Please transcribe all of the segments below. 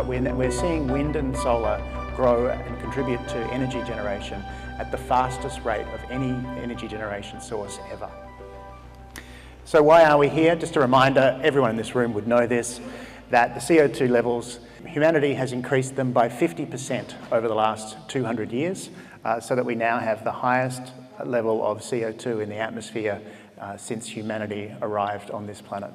We're seeing wind and solar grow and contribute to energy generation at the fastest rate of any energy generation source ever. So why are we here? Just a reminder, everyone in this room would know this, that the CO2 levels, humanity has increased them by 50% over the last 200 years, so that we now have the highest level of CO2 in the atmosphere since humanity arrived on this planet.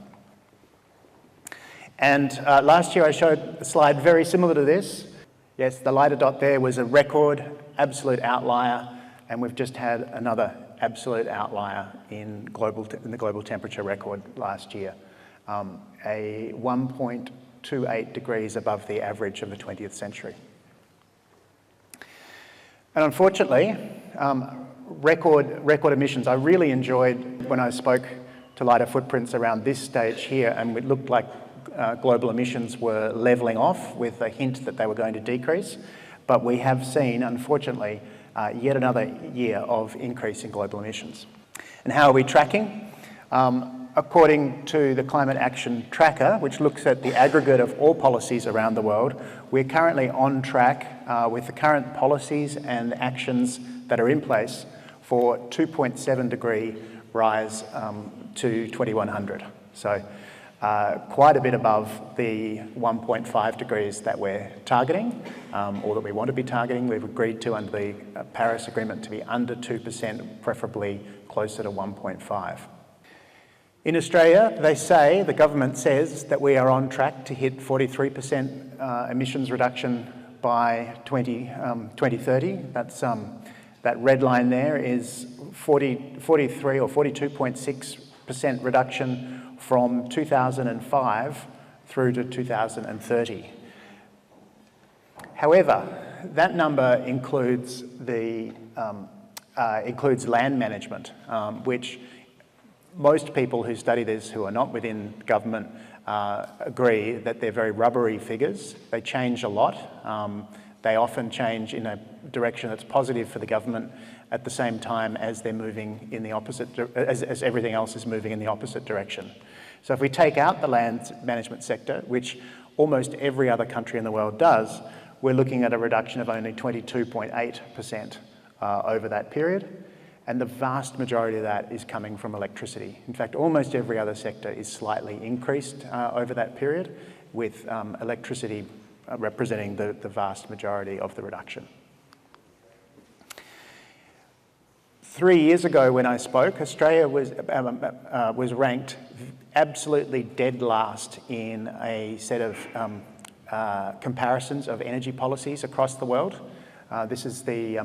And last year I showed a slide very similar to this. Yes, the lighter dot there was a record, absolute outlier, and we've just had another absolute outlier in the global temperature record last year, a 1.28 degrees above the average of the 20th century. And unfortunately, record emissions. I really enjoyed when I spoke to Lighter Footprints around this stage here, and it looked like global emissions were levelling off with a hint that they were going to decrease. But we have seen, unfortunately, yet another year of increase in global emissions. And how are we tracking? According to the Climate Action Tracker, which looks at the aggregate of all policies around the world, we're currently on track with the current policies and actions that are in place for 2.7 degree rise to 2100. So quite a bit above the 1.5 degrees that we're targeting, or that we want to be targeting. We've agreed to under the Paris Agreement to be under 2%, preferably closer to 1.5. In Australia, the government says that we are on track to hit 43% emissions reduction by 2030. That's, that red line there is 43 or 42.6% reduction from 2005 through to 2030. However, that number includes land management, which most people who study this who are not within government agree that they're very rubbery figures. They change a lot. They often change in a direction that's positive for the government at the same time as they're moving in the opposite, as everything else is moving in the opposite direction. So if we take out the land management sector, which almost every other country in the world does, we're looking at a reduction of only 22.8% over that period. And the vast majority of that is coming from electricity. In fact, almost every other sector is slightly increased over that period, with electricity representing the vast majority of the reduction. 3 years ago when I spoke, Australia was ranked absolutely dead last in a set of comparisons of energy policies across the world. This is the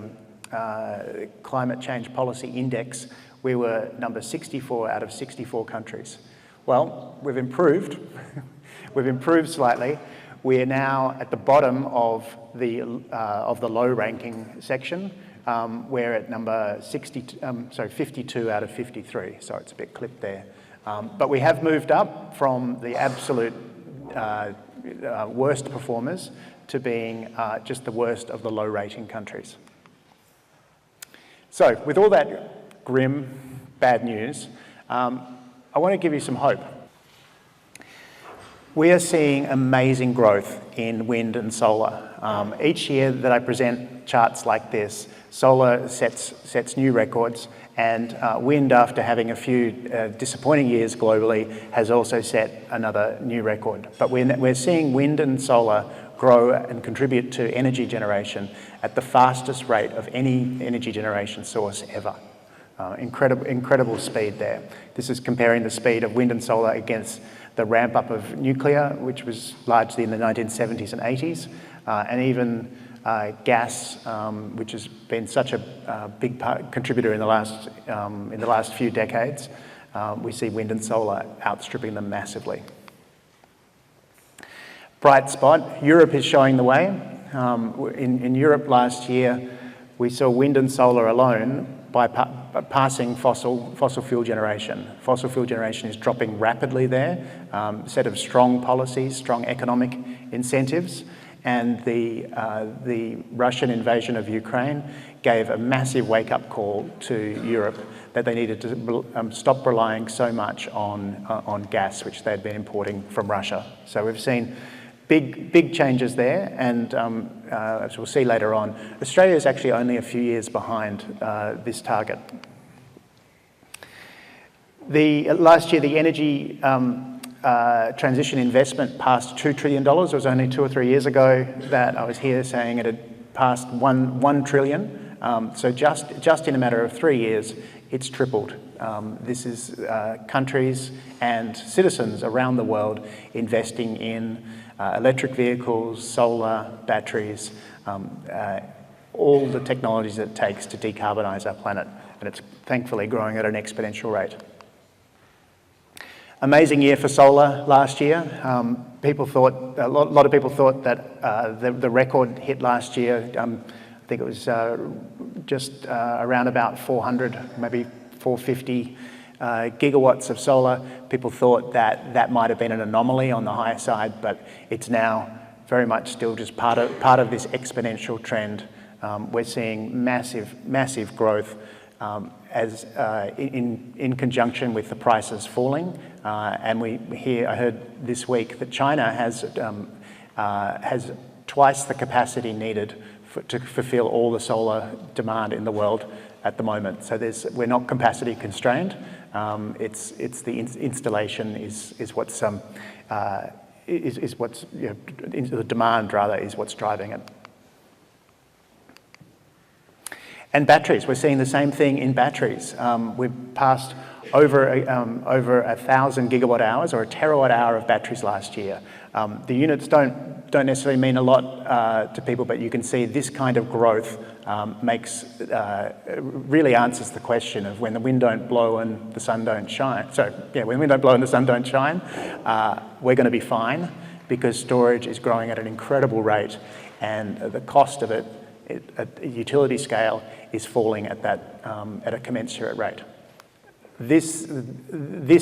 Climate Change Policy Index. We were number 64 out of 64 countries. Well, we've improved. We've improved slightly. We are now at the bottom of the low ranking section. We're at number 52 out of 53. So it's a bit clipped there. But we have moved up from the absolute worst performers to being just the worst of the low rating countries. So with all that grim, bad news, I want to give you some hope. We are seeing amazing growth in wind and solar. Each year that I present charts like this, solar sets new records, and wind, after having a few disappointing years globally, has also set another new record. But we're seeing wind and solar grow and contribute to energy generation at the fastest rate of any energy generation source ever. Incredible speed there. This is comparing the speed of wind and solar against the ramp up of nuclear, which was largely in the 1970s and 80s, and even gas, which has been such a big contributor in the last few decades. We see wind and solar outstripping them massively. Bright spot, Europe is showing the way. In Europe last year, we saw wind and solar alone bypassing fossil fuel generation. Fossil fuel generation is dropping rapidly there. A set of strong policies, strong economic incentives, and the Russian invasion of Ukraine gave a massive wake-up call to Europe that they needed to stop relying so much on gas, which they'd been importing from Russia. So we've seen big changes there, and as we'll see later on, Australia is actually only a few years behind this target. Last year, the energy transition investment passed $2 trillion. It was only 2 or 3 years ago that I was here saying it had passed $1 trillion. So just in a matter of 3 years, it's tripled. This is countries and citizens around the world investing in electric vehicles, solar, batteries, all the technologies that it takes to decarbonise our planet. And it's thankfully growing at an exponential rate. Amazing year for solar last year. A lot of people thought that the record hit last year, I think it was just around about 400, maybe 450 gigawatts of solar. People thought that that might have been an anomaly on the higher side, but it's now very much still just part of this exponential trend. We're seeing massive growth as in conjunction with the prices falling. And I heard this week that China has twice the capacity needed to fulfill all the solar demand in the world at the moment. So we're not capacity constrained. It's the installation is what's the demand rather is what's driving it. And batteries, we're seeing the same thing in batteries. We've passed over 1,000 gigawatt hours or a terawatt hour of batteries last year. The units don't necessarily mean a lot to people, but you can see this kind of growth really answers the question of when the wind don't blow and the sun don't shine. So yeah, when the wind don't blow and the sun don't shine, we're going to be fine because storage is growing at an incredible rate, and the cost of it at utility scale is falling at a commensurate rate. This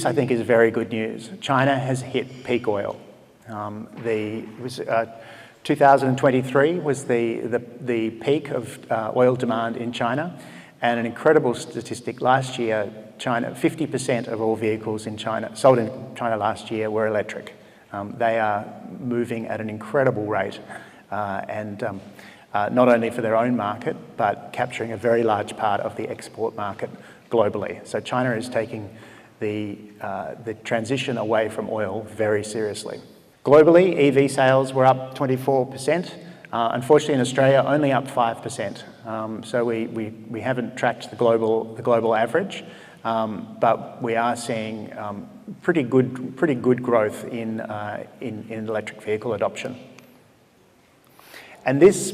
I think is very good news. China has hit peak oil. 2023 was the peak of oil demand in China, and an incredible statistic last year, 50% of all vehicles in China sold in China last year were electric. They are moving at an incredible rate, not only for their own market, but capturing a very large part of the export market globally. So China is taking the transition away from oil very seriously. Globally, EV sales were up 24%. Unfortunately, in Australia, only up 5%. So we haven't tracked the global average, but we are seeing pretty good growth in electric vehicle adoption. And this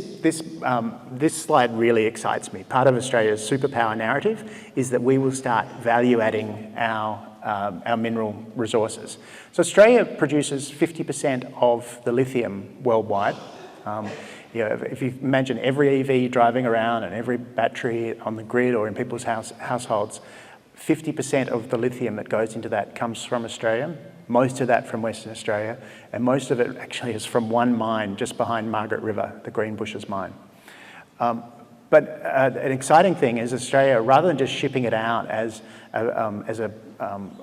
slide really excites me. Part of Australia's superpower narrative is that we will start value-adding our mineral resources. So Australia produces 50% of the lithium worldwide. If you imagine every EV driving around and every battery on the grid or in people's households, 50% of the lithium that goes into that comes from Australia. Most of that from Western Australia, and most of it actually is from one mine just behind Margaret River, the Greenbushes mine. But an exciting thing is Australia, rather than just shipping it out as a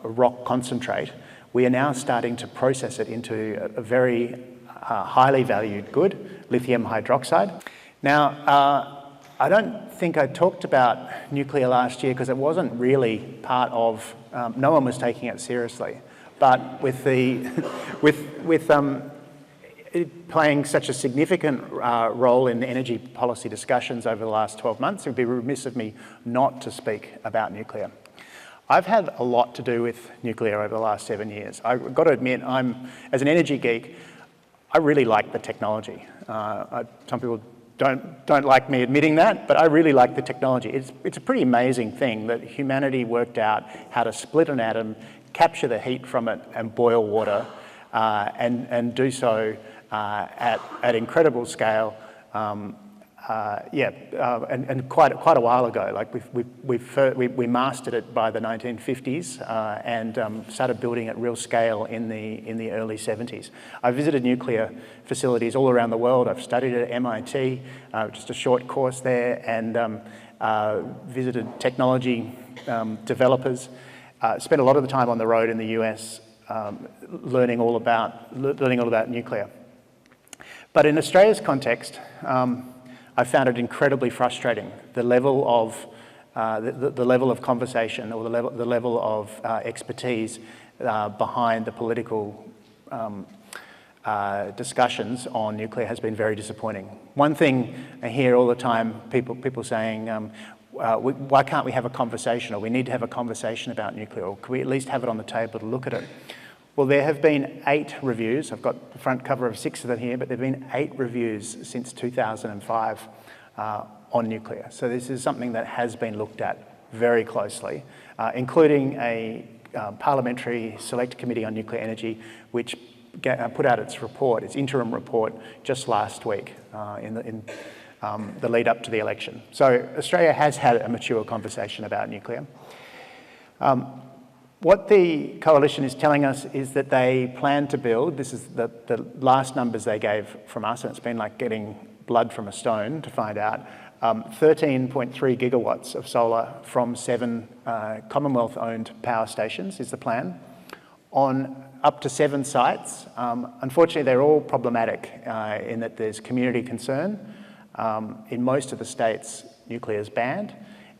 rock concentrate, we are now starting to process it into a very highly valued good, lithium hydroxide. Now, I don't think I talked about nuclear last year because it wasn't really part of, no one was taking it seriously. But with it playing such a significant role in energy policy discussions over the last 12 months, it would be remiss of me not to speak about nuclear. I've had a lot to do with nuclear over the last 7 years. I've got to admit, as an energy geek, I really like the technology. Some people don't like me admitting that, but I really like the technology. It's a pretty amazing thing that humanity worked out how to split an atom, capture the heat from it and boil water, and do so at incredible scale. And quite a while ago. Like we mastered it by the 1950s and started building at real scale in the early 70s. I visited nuclear facilities all around the world. I've studied at MIT, just a short course there, and visited technology developers. Spent a lot of the time on the road in the US, learning all about nuclear. But in Australia's context, I found it incredibly frustrating, the level of the level of conversation or the level of expertise behind the political discussions on nuclear has been very disappointing. One thing I hear all the time, people saying, why can't we have a conversation, or we need to have a conversation about nuclear, or can we at least have it on the table to look at it? Well, there have been 8 reviews. I've got the front cover of 6 of them here, but there have been 8 reviews since 2005 on nuclear. So this is something that has been looked at very closely, including a parliamentary select committee on nuclear energy, which put out its report, its interim report, just last week in the lead up to the election. So Australia has had a mature conversation about nuclear. What the coalition is telling us is that they plan to build, this is the last numbers they gave from us, and it's been like getting blood from a stone to find out, 13.3 gigawatts of solar from 7 Commonwealth-owned power stations is the plan, on up to 7 sites. Unfortunately, they're all problematic in that there's community concern. In most of the states, nuclear is banned,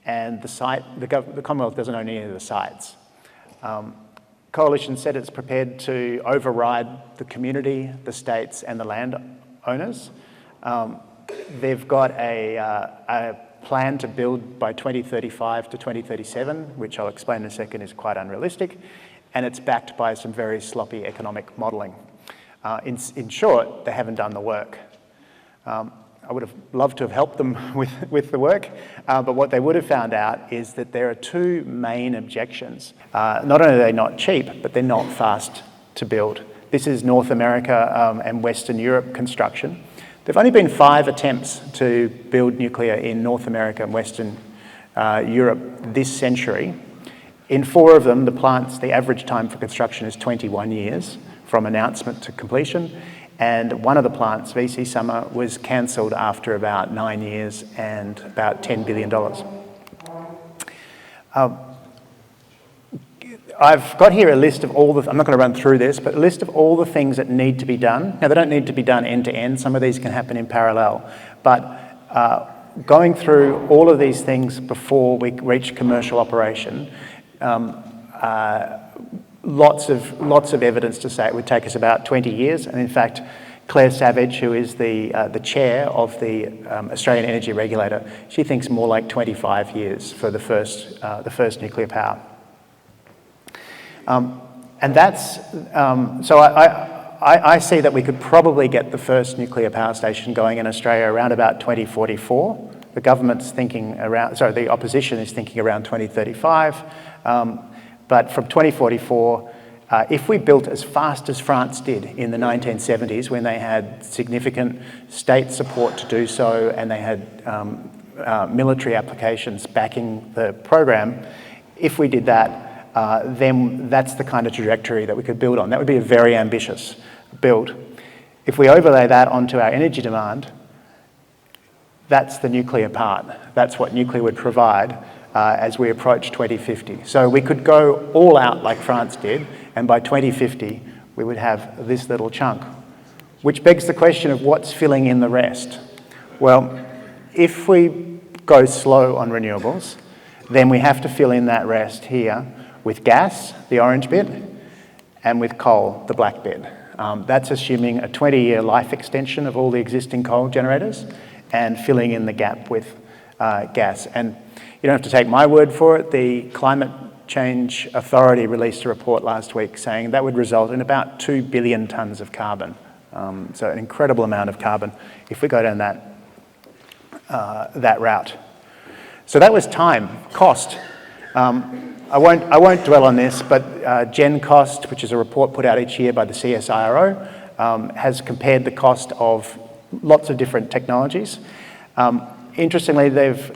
and the Commonwealth doesn't own any of the sites. Coalition said it's prepared to override the community, the states, and the landowners. They've got a plan to build by 2035 to 2037, which I'll explain in a second is quite unrealistic, and it's backed by some very sloppy economic modelling. In short, they haven't done the work. I would have loved to have helped them with the work, but what they would have found out is that there are 2 main objections. Not only are they not cheap, but they're not fast to build. This is North America and Western Europe construction. There have only been 5 attempts to build nuclear in North America and Western Europe this century. In 4 of them, the average time for construction is 21 years from announcement to completion. And one of the plants, VC Summer, was cancelled after about 9 years and about $10 billion. I've got here a list of all the, I'm not going to run through this, but a list of all the things that need to be done. Now, they don't need to be done end to end. Some of these can happen in parallel. But going through all of these things before we reach commercial operation, lots of evidence to say it would take us about 20 years. And in fact, Claire Savage, who is the chair of the Australian Energy Regulator, she thinks more like 25 years for the first nuclear power. And that's, so I see that we could probably get the first nuclear power station going in Australia around about 2044. The government's thinking around, sorry, the opposition is thinking around 2035. But from 2044, if we built as fast as France did in the 1970s, when they had significant state support to do so, and they had military applications backing the program, if we did that, then that's the kind of trajectory that we could build on. That would be a very ambitious build. If we overlay that onto our energy demand, that's the nuclear part. That's what nuclear would provide as we approach 2050. So we could go all out like France did, and by 2050, we would have this little chunk, which begs the question of what's filling in the rest. Well, if we go slow on renewables, then we have to fill in that rest here with gas, the orange bit, and with coal, the black bit. That's assuming a 20-year life extension of all the existing coal generators and filling in the gap with gas. And you don't have to take my word for it. The Climate Change Authority released a report last week saying that would result in about 2 billion tonnes of carbon. So an incredible amount of carbon if we go down that route. So that was time, cost. I won't dwell on this, but Gen Cost, which is a report put out each year by the CSIRO, has compared the cost of lots of different technologies. Interestingly, they've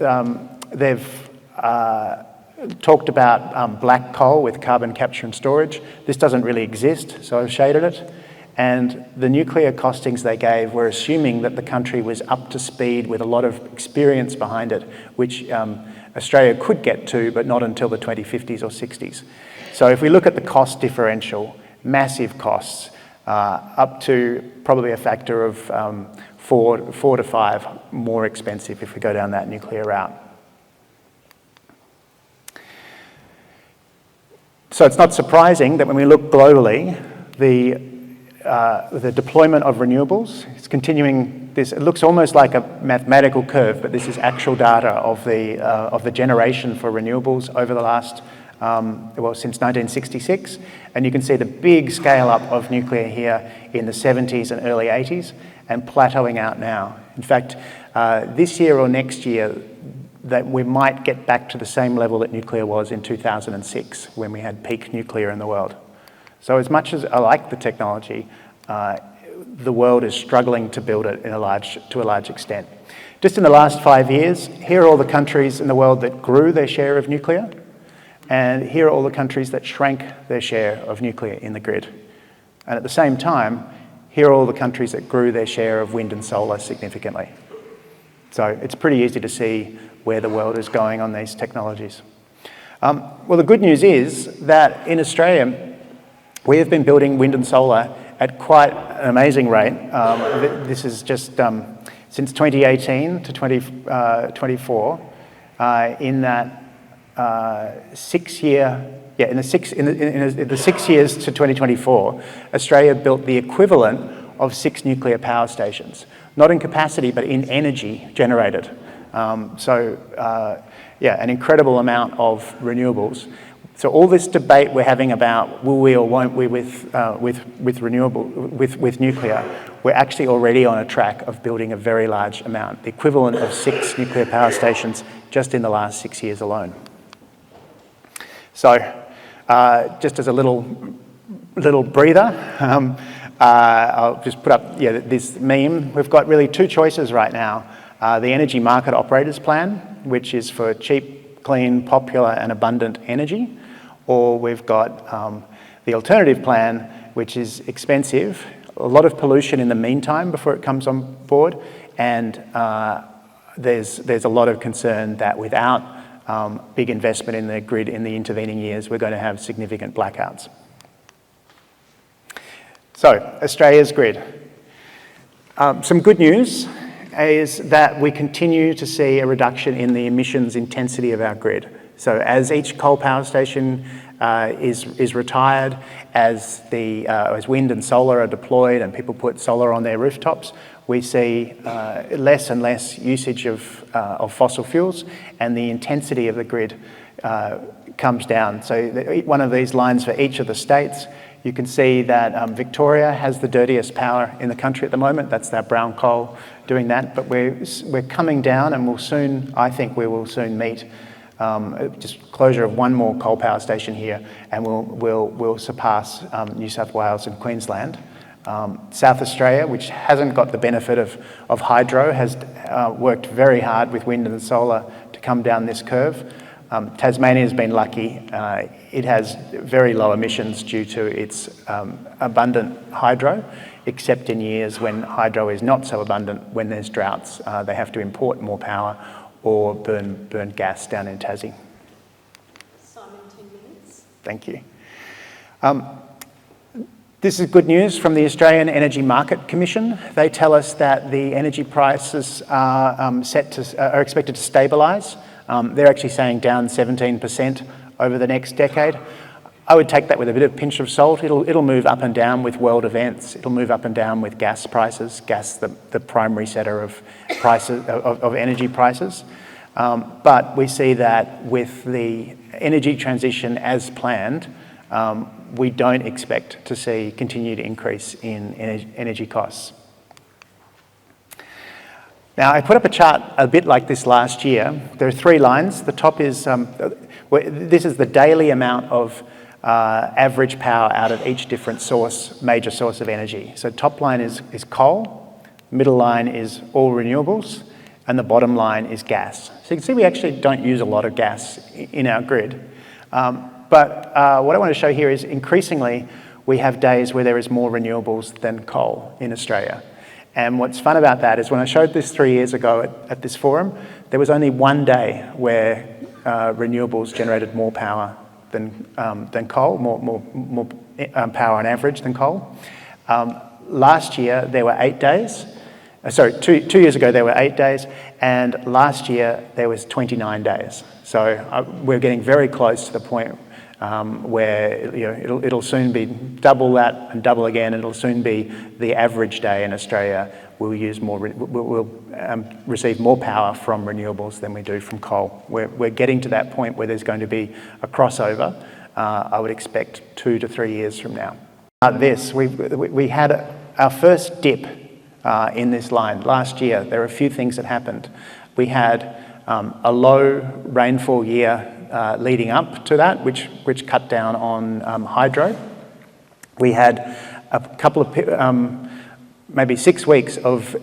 talked about black coal with carbon capture and storage. This doesn't really exist, so I've shaded it. And the nuclear costings they gave were assuming that the country was up to speed with a lot of experience behind it, which Australia could get to, but not until the 2050s or 60s. So if we look at the cost differential, massive costs, up to probably a factor of 4 to 5 more expensive if we go down that nuclear route. So it's not surprising that when we look globally, the deployment of renewables is continuing. It looks almost like a mathematical curve, but this is actual data of the generation for renewables over the last, since 1966. And you can see the big scale up of nuclear here in the 70s and early 80s and plateauing out now. In fact, this year or next year, that we might get back to the same level that nuclear was in 2006 when we had peak nuclear in the world. So as much as I like the technology, the world is struggling to build it to a large extent. Just in the last 5 years, here are all the countries in the world that grew their share of nuclear, and here are all the countries that shrank their share of nuclear in the grid. And at the same time, here are all the countries that grew their share of wind and solar significantly. So it's pretty easy to see where the world is going on these technologies. Well, the good news is that in Australia, we have been building wind and solar at quite an amazing rate. This is just since 2018 to 2024, in that 6 year, in the 6 years to 2024, Australia built the equivalent of 6 nuclear power stations, not in capacity, but in energy generated. An incredible amount of renewables. So all this debate we're having about will we or won't we with nuclear, we're actually already on a track of building a very large amount, the equivalent of 6 nuclear power stations just in the last 6 years alone. So just as a little breather, I'll just put up this meme. We've got really 2 choices right now. The Energy Market Operators Plan, which is for cheap, clean, popular and abundant energy, or we've got the alternative plan, which is expensive, a lot of pollution in the meantime before it comes on board, and there's a lot of concern that without big investment in the grid in the intervening years, we're going to have significant blackouts. So, Australia's grid. Some good news is that we continue to see a reduction in the emissions intensity of our grid. So as each coal power station is retired, as wind and solar are deployed and people put solar on their rooftops, we see less and less usage of fossil fuels, and the intensity of the grid comes down. So one of these lines for each of the states, you can see that Victoria has the dirtiest power in the country at the moment. That's that brown coal doing that. But we're coming down, and I think we will soon meet just closure of 1 more coal power station here, and we'll surpass New South Wales and Queensland. South Australia, which hasn't got the benefit of hydro, has worked very hard with wind and solar to come down this curve. Tasmania has been lucky. It has very low emissions due to its abundant hydro, except in years when hydro is not so abundant. When there's droughts, they have to import more power or burn gas down in Tassie. Simon, 10 minutes. Thank you. This is good news from the Australian Energy Market Commission. They tell us that the energy prices are expected to stabilise. They're actually saying down 17% over the next decade. I would take that with a bit of pinch of salt. It'll move up and down with world events. It'll move up and down with gas prices. Gas, the primary setter of prices of energy prices. But we see that with the energy transition as planned, we don't expect to see continued increase in energy costs. Now, I put up a chart a bit like this last year. There are 3 lines. The top is, this is the daily amount of average power out of each different major source of energy. So top line is coal, middle line is all renewables, and the bottom line is gas. So you can see we actually don't use a lot of gas in our grid. But what I want to show here is increasingly we have days where there is more renewables than coal in Australia. And what's fun about that is when I showed this 3 years ago at this forum, there was only 1 day where renewables generated more power than coal, more power on average than coal. Last year there were 8 days. Sorry, two years ago there were 8 days, and last year there was 29 days. So we're getting very close to the point where it'll soon be double that and double again. It'll soon be the average day in Australia. We'll receive more power from renewables than we do from coal. We're getting to that point where there's going to be a crossover. I would expect 2 to 3 years from now. We had our first dip in this line last year. There were a few things that happened. We had a low rainfall year leading up to that, which cut down on hydro. We had a couple of maybe 6 weeks of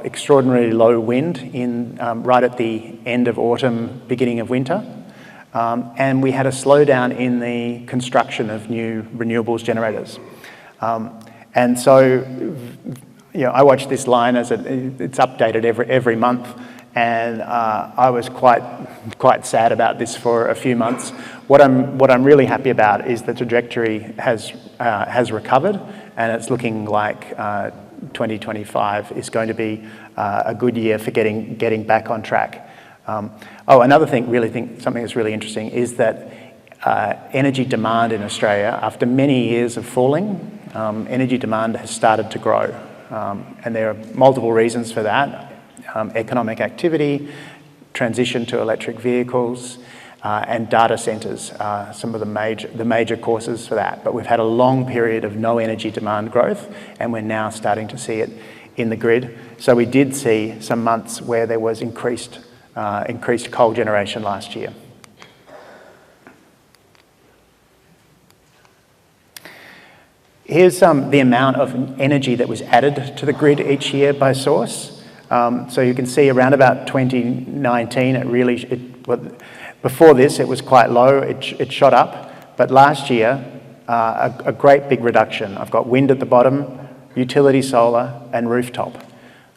extraordinarily low wind right at the end of autumn, beginning of winter. And we had a slowdown in the construction of new renewables generators. And so, I watch this line as it's updated every month, and I was quite sad about this for a few months. What I'm really happy about is the trajectory has recovered, and it's looking like 2025 is going to be a good year for getting back on track. Another thing, something that's really interesting is that energy demand in Australia, after many years of falling, energy demand has started to grow. And there are multiple reasons for that. Economic activity, transition to electric vehicles, and data centres are some of the major causes for that. But we've had a long period of no energy demand growth, and we're now starting to see it in the grid. So we did see some months where there was increased coal generation last year. Here's the amount of energy that was added to the grid each year by source. So you can see around about 2019, before this it was quite low, it shot up. But last year, a great big reduction. I've got wind at the bottom, utility solar, and rooftop.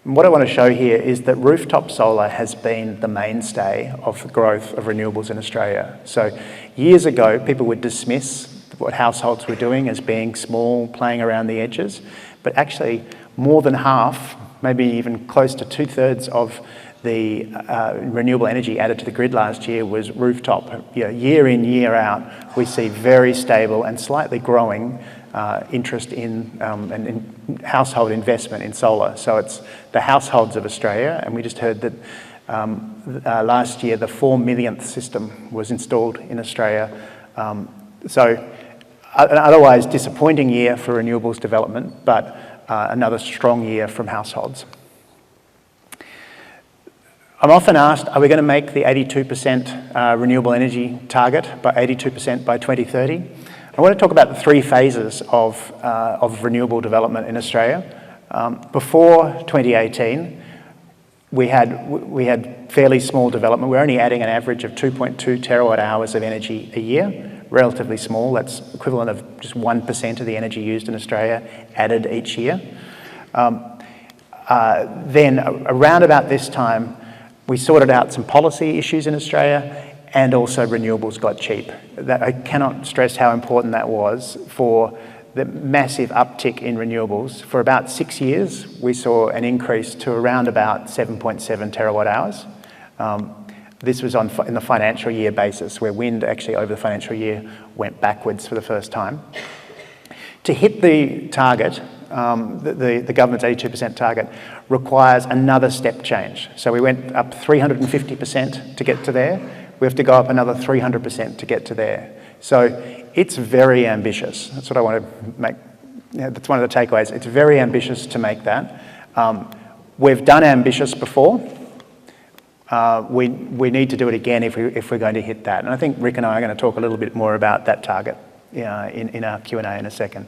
And what I want to show here is that rooftop solar has been the mainstay of the growth of renewables in Australia. So years ago, people would dismiss what households were doing as being small, playing around the edges. But actually, more than half, maybe even close to 2/3 of the renewable energy added to the grid last year was rooftop. Year in, year out, we see very stable and slightly growing interest in household investment in solar. So it's the households of Australia, and we just heard that last year the 4 millionth system was installed in Australia. So an otherwise disappointing year for renewables development, but another strong year from households. I'm often asked, are we going to make the 82% renewable energy target by 82% by 2030? I want to talk about the 3 phases of renewable development in Australia. Before 2018, we had fairly small development. We're only adding an average of 2.2 terawatt hours of energy a year, relatively small. That's equivalent of just 1% of the energy used in Australia added each year. Then around about this time, we sorted out some policy issues in Australia, and also renewables got cheap. I cannot stress how important that was for the massive uptick in renewables. For about 6 years, we saw an increase to around about 7.7 terawatt hours. This was in the financial year basis, where wind actually over the financial year went backwards for the first time. To hit the target, the government's 82% target, requires another step change. So we went up 350% to get to there. We have to go up another 300% to get to there. So it's very ambitious. That's what I want to make. That's one of the takeaways. It's very ambitious to make that. We've done ambitious before. We need to do it again if we're going to hit that. And I think Rick and I are going to talk a little bit more about that target in our Q&A in a second.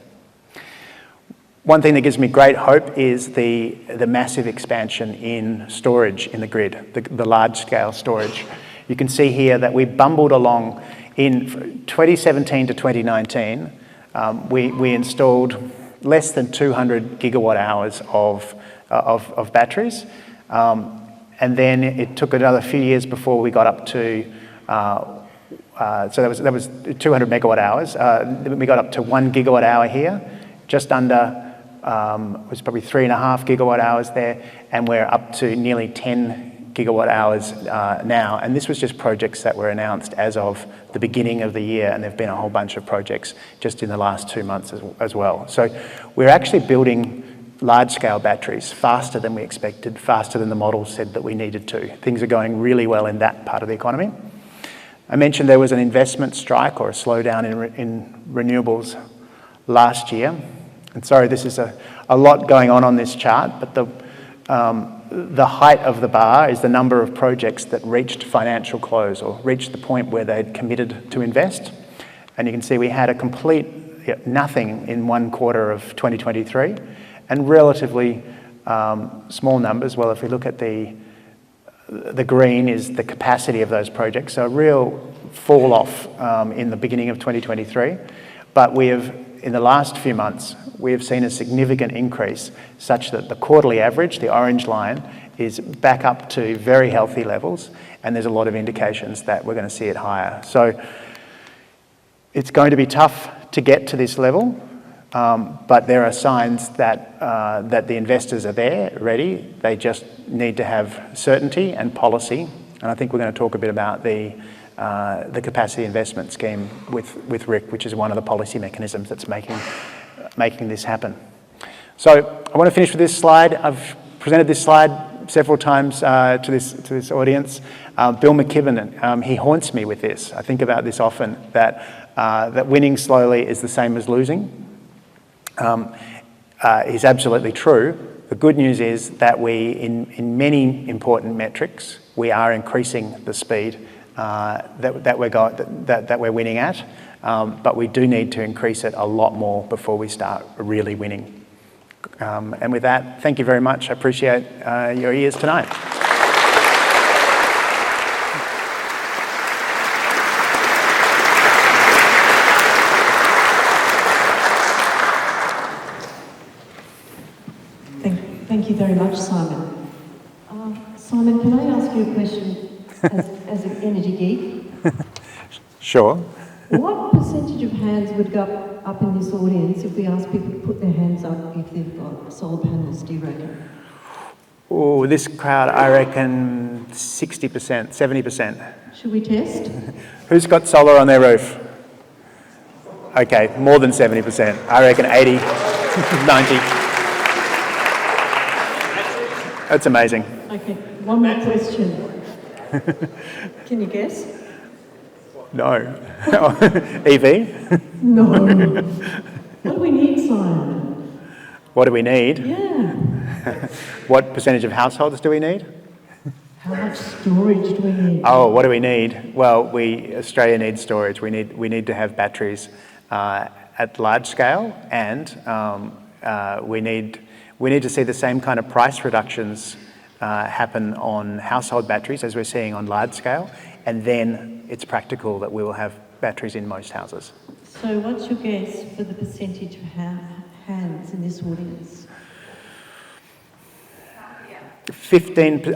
One thing that gives me great hope is the massive expansion in storage in the grid, the large-scale storage. You can see here that we bumbled along. In 2017 to 2019, we installed less than 200 gigawatt hours of batteries. And then it took another few years before we got up to, so that was 200 megawatt hours. Then we got up to 1 gigawatt hour here, just under was probably 3.5 gigawatt hours there, and we're up to nearly 10 gigawatt hours now. And this was just projects that were announced as of the beginning of the year, and there've been a whole bunch of projects just in the last 2 months as well. So we're actually building large-scale batteries faster than we expected, faster than the model said that we needed to. Things are going really well in that part of the economy. I mentioned there was an investment strike or a slowdown in renewables last year. And sorry, this is a lot going on this chart, but the height of the bar is the number of projects that reached financial close or reached the point where they'd committed to invest. And you can see we had a complete nothing in 1 quarter of 2023 and relatively small numbers. Well, if we look at the green is the capacity of those projects, so a real fall off in the beginning of 2023. But we have, in the last few months, we have seen a significant increase such that the quarterly average, the orange line, is back up to very healthy levels, and there's a lot of indications that we're going to see it higher. So it's going to be tough to get to this level, but there are signs that the investors are there, ready. They just need to have certainty and policy, and I think we're going to talk a bit about the capacity investment scheme with Rick, which is one of the policy mechanisms that's making this happen. So I want to finish with this slide. I've presented this slide several times to this audience. Bill McKibben, he haunts me with this. I think about this often, that winning slowly is the same as losing. He's absolutely true. The good news is that we, in many important metrics, we are increasing the speed that we're winning at, but we do need to increase it a lot more before we start really winning. And with that, thank you very much. I appreciate your ears tonight. Thank you very much, Simon. Simon, can I ask you a question as an energy geek? Sure. What percentage of hands would go up in this audience if we asked people to put their hands up if they've got solar panels, do you reckon? Oh, this crowd, I reckon 60%, 70%. Should we test? Who's got solar on their roof? Okay, more than 70%. I reckon 80, 90. That's amazing. Okay, one more question. Can you guess? No. EV? No. What do we need, Simon? What do we need? Yeah. What percentage of households do we need? How much storage do we need? Oh, what do we need? Well, Australia needs storage. We need to have batteries at large scale, and we need to see the same kind of price reductions happen on household batteries as we're seeing on large scale, and then it's practical that we will have batteries in most houses. So what's your guess for the percentage of hands in this audience? 15.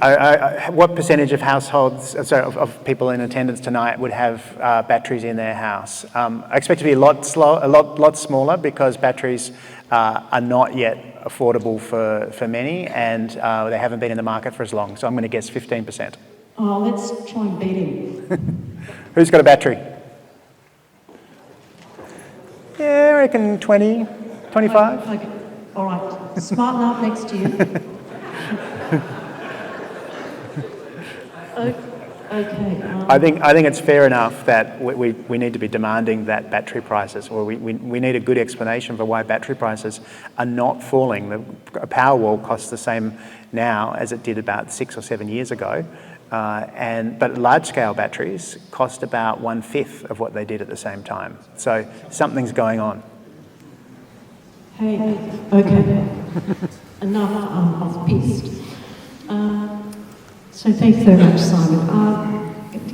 What percentage of households, of people in attendance tonight would have batteries in their house? I expect to be a lot smaller because batteries are not yet affordable for many, and they haven't been in the market for as long. So I'm going to guess 15%. Oh, let's try and beat him. Who's got a battery? Yeah, I reckon 20, 25. Okay. All right. Smarten up next to you. Okay. I think it's fair enough that we need to be demanding that battery prices, or we need a good explanation for why battery prices are not falling. A Powerwall costs the same now as it did about 6 or 7 years ago. But large-scale batteries cost about 1/5 of what they did at the same time. So something's going on. Hey, okay. Enough. I was pissed. So thanks very much, Simon.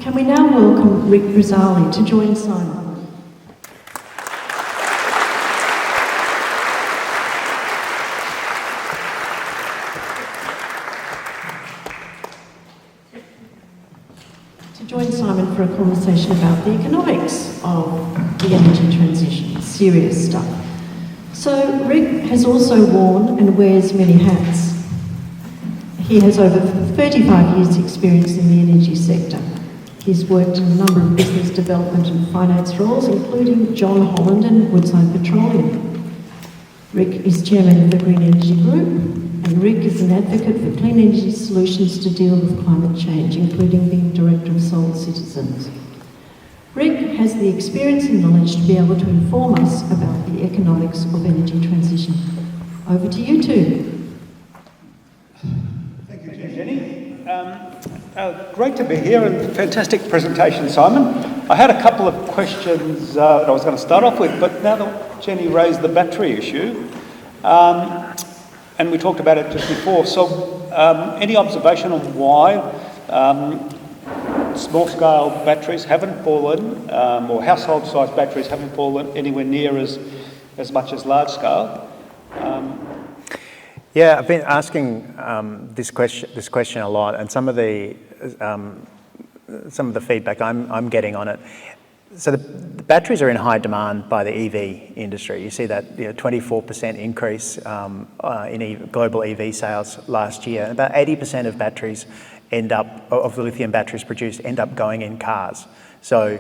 Can we now welcome Rick Brazzale to join Simon? Join Simon for a conversation about the economics of the energy transition, serious stuff. So Rick has also worn and wears many hats. He has over 35 years' experience in the energy sector. He's worked in a number of business development and finance roles, including John Holland and Woodside Petroleum. Rick is chairman of the Green Energy Group, and Rick is an advocate for clean energy solutions to deal with climate change, including being director of Solar Citizens. Rick has the experience and knowledge to be able to inform us about the economics of energy transition. Over to you two. Thank you, Jenny. Great to be here and fantastic presentation, Simon. I had a couple of questions that I was going to start off with, but now that Jenny raised the battery issue, and we talked about it just before, so any observation on why small-scale batteries haven't fallen, or household-sized batteries haven't fallen anywhere near as much as large-scale? Yeah, I've been asking this question a lot, and some of the feedback I'm getting on it. So the batteries are in high demand by the EV industry. You see that 24% increase in global EV sales last year. And about 80% of batteries of the lithium batteries produced end up going in cars. So,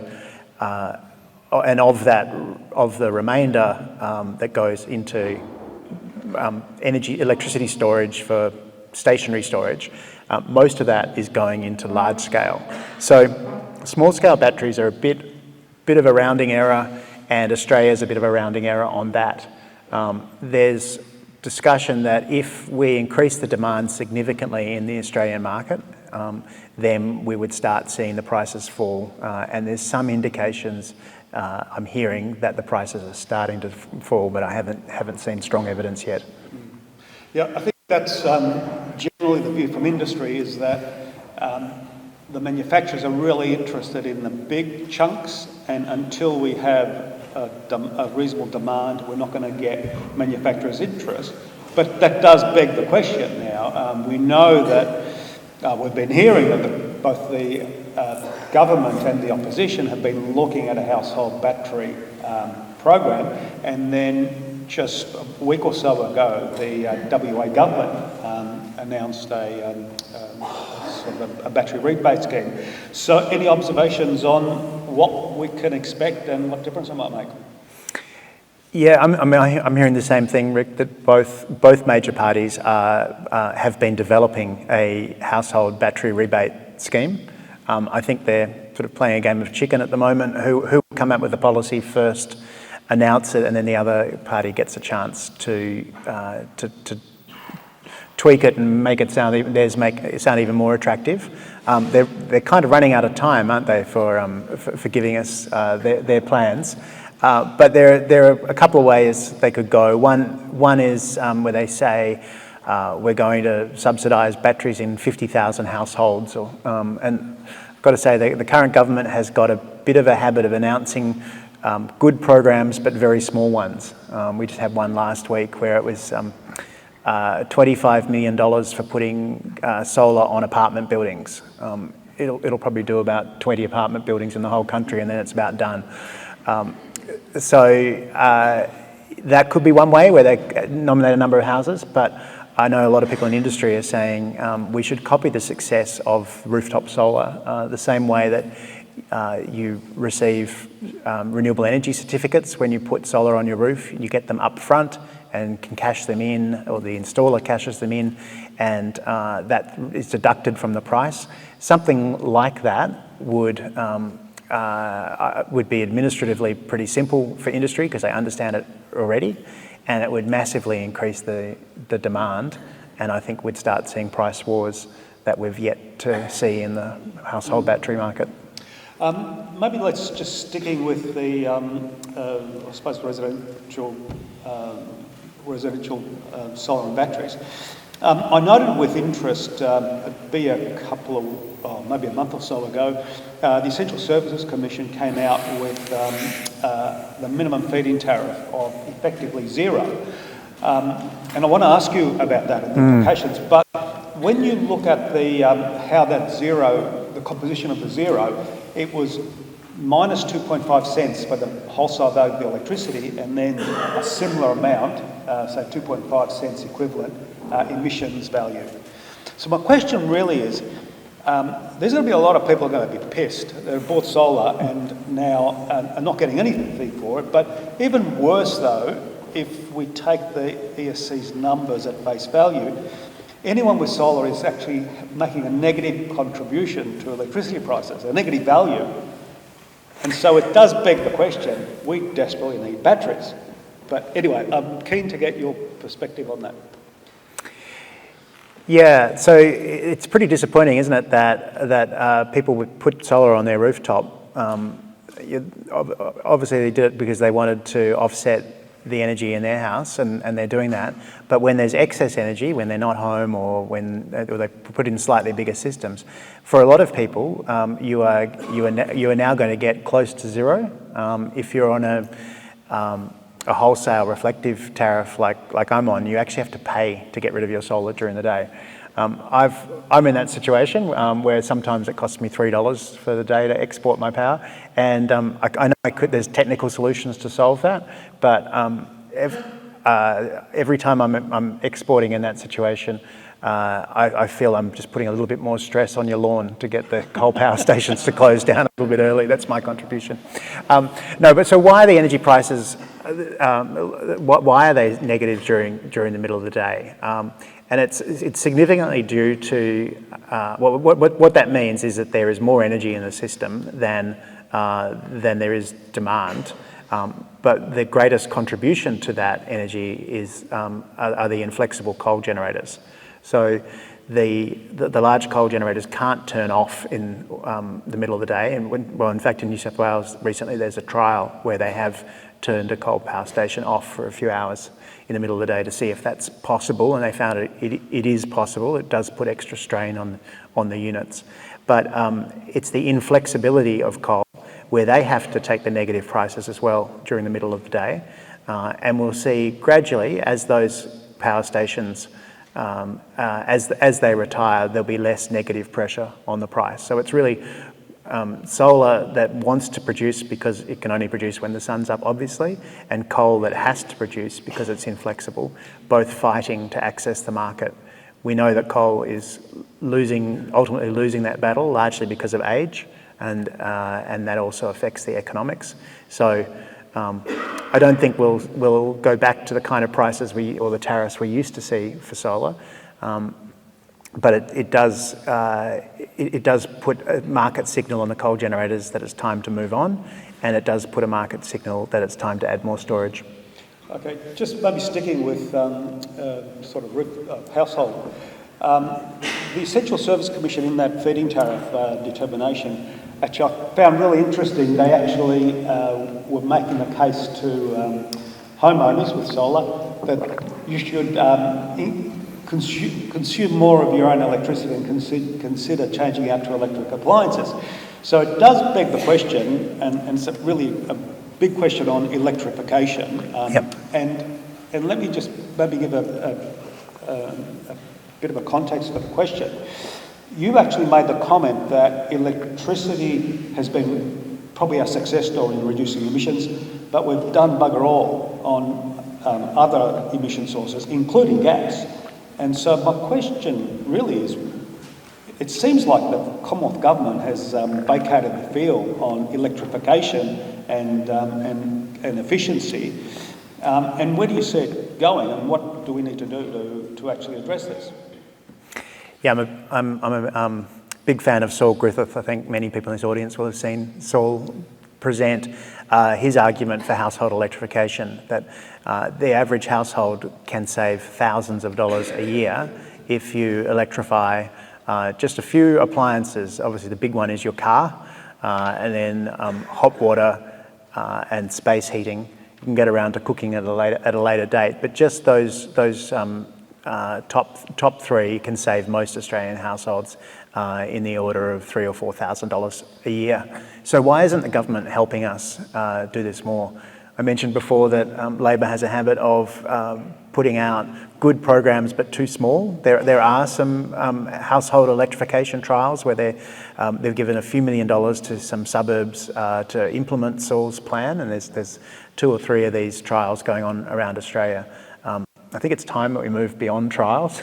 and of the remainder that goes into electricity storage for stationary storage, most of that is going into large scale. So small scale batteries are a bit of a rounding error, and Australia's a bit of a rounding error on that. There's discussion that if we increase the demand significantly in the Australian market, then we would start seeing the prices fall. And there's some indications I'm hearing that the prices are starting to fall, but I haven't seen strong evidence yet. Yeah, I think that's generally the view from industry, is that the manufacturers are really interested in the big chunks, and until we have a reasonable demand, we're not going to get manufacturers' interest. But that does beg the question now. We know that we've been hearing that both the government and the opposition have been looking at a household battery program, and then just a week or so ago, the WA government announced a battery rebate scheme. So any observations on what we can expect and what difference it might make? Yeah, I'm hearing the same thing, Rick, that both major parties have been developing a household battery rebate scheme. I think they're sort of playing a game of chicken at the moment. Who will come up with the policy first, announce it, and then the other party gets a chance to tweak it and make it sound even more attractive. They're kind of running out of time, aren't they, for giving us their plans? But there are a couple of ways they could go. One is where they say we're going to subsidise batteries in 50,000 households, and I've got to say the current government has got a bit of a habit of announcing good programs but very small ones. We just had one last week where it was $25 million for putting solar on apartment buildings. It'll probably do about 20 apartment buildings in the whole country, and then it's about done. So that could be one way where they nominate a number of houses, but I know a lot of people in industry are saying we should copy the success of rooftop solar, the same way that you receive renewable energy certificates when you put solar on your roof. You get them up front and can cash them in, or the installer cashes them in, and that is deducted from the price. Something like that would be administratively pretty simple for industry because they understand it already, and it would massively increase the demand, and I think we'd start seeing price wars that we've yet to see in the household battery market. Maybe let's just sticking with the, I suppose, residential solar and batteries. I noted with interest, it'd be a couple of, maybe a month or so ago, the Essential Services Commission came out with the minimum feed-in tariff of effectively zero. And I want to ask you about that and the implications, but when you look at the how that zero, the composition of the zero, it was minus 2.5 cents for the wholesale value of the electricity, and then a similar amount, say 2.5 cents equivalent, emissions value. So my question really is, there's going to be a lot of people going to be pissed that have bought solar and now are not getting anything for it. But even worse though, if we take the ESC's numbers at face value, anyone with solar is actually making a negative contribution to electricity prices, a negative value. And so it does beg the question, we desperately need batteries. But anyway, I'm keen to get your perspective on that. Yeah, so it's pretty disappointing, isn't it, that people would put solar on their rooftop. Obviously they did it because they wanted to offset the energy in their house, and they're doing that. But when there's excess energy, when they're not home, or when they put in slightly bigger systems, for a lot of people, you are now going to get close to zero. If you're on a wholesale reflective tariff like I'm on, you actually have to pay to get rid of your solar during the day. I'm in that situation where sometimes it costs me $3 for the day to export my power, and I know there's technical solutions to solve that, but every time I'm exporting in that situation, I feel I'm just putting a little bit more stress on your lawn to get the coal power stations to close down a little bit early. That's my contribution. No, but so why are the energy prices? Why are they negative during the middle of the day? And it's significantly due to what that means is that there is more energy in the system than there is demand. But the greatest contribution to that energy is are the inflexible coal generators. So the large coal generators can't turn off in the middle of the day. And in fact, in New South Wales recently, there's a trial where they have turned a coal power station off for a few hours in the middle of the day to see if that's possible, and they found it is possible. It does put extra strain on the units. But it's the inflexibility of coal where they have to take the negative prices as well during the middle of the day. And we'll see gradually as those power stations, as they retire, there'll be less negative pressure on the price. So it's really solar that wants to produce because it can only produce when the sun's up, obviously, and coal that has to produce because it's inflexible, both fighting to access the market. We know that coal is ultimately losing that battle, largely because of age, and that also affects the economics. So I don't think we'll go back to the kind of prices or the tariffs we used to see for solar. But it does put a market signal on the coal generators that it's time to move on, and it does put a market signal that it's time to add more storage. Okay, just maybe sticking with sort of household. The Essential Service Commission in that feed-in tariff determination, actually I found really interesting. They actually were making a case to homeowners with solar that you should consume more of your own electricity and consider changing out to electric appliances. So it does beg the question, and it's really a big question on electrification. Yep. And let me just maybe give a bit of a context for the question. You actually made the comment that electricity has been probably a success story in reducing emissions, but we've done bugger all on other emission sources, including gas. And so my question really is, it seems like the Commonwealth Government has vacated the field on electrification and efficiency. And where do you see it going, and what do we need to do to actually address this? Yeah, I'm a big fan of Saul Griffith. I think many people in this audience will have seen Saul present his argument for household electrification, that the average household can save thousands of dollars a year if you electrify just a few appliances. Obviously the big one is your car, and then hot water and space heating. You can get around to cooking at a later date, but just those top three can save most Australian households in the order of $3,000 or $4,000 a year. So why isn't the government helping us do this more? I mentioned before that Labor has a habit of putting out good programs but too small. There are some household electrification trials where they've given a few $1 million to some suburbs to implement Saul's plan, and there's 2 or 3 of these trials going on around Australia. I think it's time that we moved beyond trials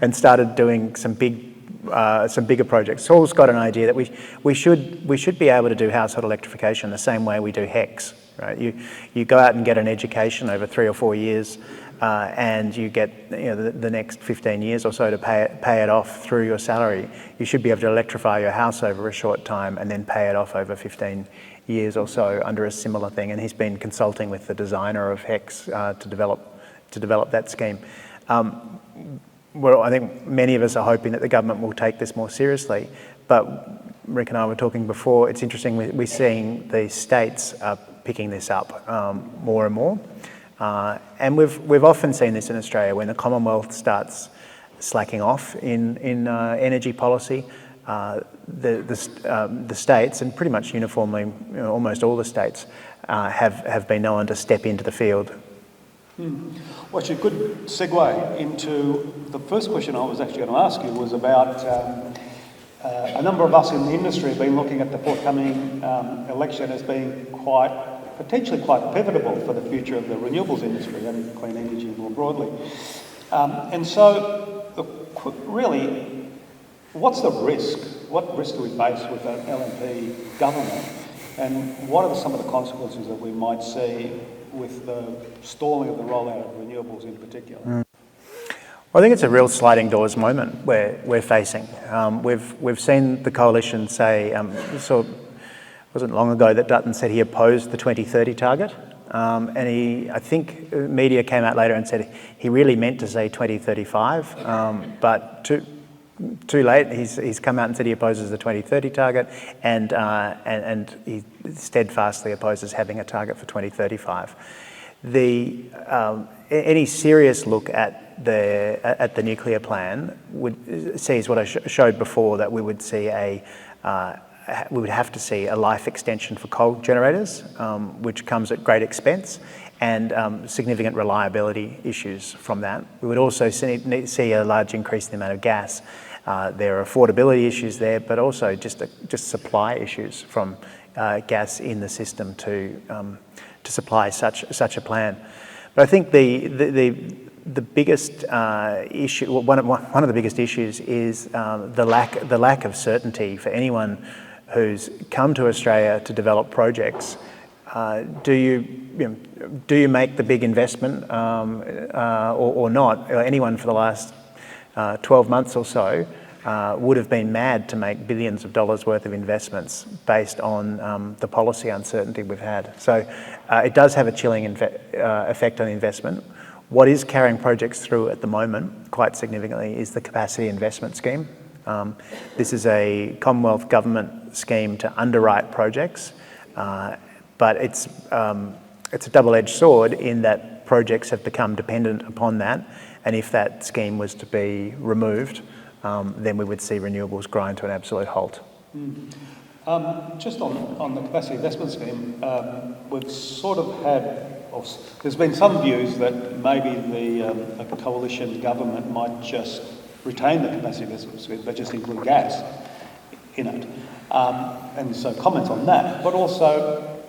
and started doing some bigger projects. Saul's got an idea that we should be able to do household electrification the same way we do HECS. Right? You go out and get an education over 3 or 4 years, and you get the next 15 years or so to pay it off through your salary. You should be able to electrify your house over a short time and then pay it off over 15 years or so under a similar thing. And he's been consulting with the designer of HECS to develop that scheme. Well, I think many of us are hoping that the government will take this more seriously, but Rick and I were talking before, it's interesting, we're seeing the states picking this up more and more. And we've often seen this in Australia when the Commonwealth starts slacking off in energy policy. The states, and pretty much uniformly, almost all the states, have been known to step into the field. Well, it's a good segue into the first question I was actually going to ask you was about a number of us in the industry have been looking at the forthcoming election as being potentially quite pivotal for the future of the renewables industry and clean energy more broadly. And so, really, what's the risk? What risk do we face with an LNP government? And what are some of the consequences that we might see with the stalling of the rollout of renewables in particular? Well, I think it's a real sliding doors moment we're facing. We've seen the coalition say, it wasn't long ago that Dutton said he opposed the 2030 target, and I think media came out later and said he really meant to say 2035, but too late. He's come out and said he opposes the 2030 target, and he steadfastly opposes having a target for 2035. Any serious look at the nuclear plan sees what I showed before, that we would have to see a life extension for coal generators, which comes at great expense, and significant reliability issues from that. We would also see a large increase in the amount of gas. There are affordability issues there, but also just supply issues from gas in the system to supply such a plan. But I think the biggest issue, one of the biggest issues, is the lack of certainty for anyone who's come to Australia to develop projects. Do you make the big investment or not? Anyone for the last 12 months or so would have been mad to make billions of dollars worth of investments based on the policy uncertainty we've had. So it does have a chilling effect on investment. What is carrying projects through at the moment, quite significantly, is the capacity investment scheme. This is a Commonwealth government scheme to underwrite projects, but it's a double-edged sword in that projects have become dependent upon that, and if that scheme was to be removed, then we would see renewables grind to an absolute halt. Just on the capacity investment scheme, we've sort of had, there's been some views that maybe the coalition government might just retain the capacity investment scheme, but just include gas in it. And so comments on that, but also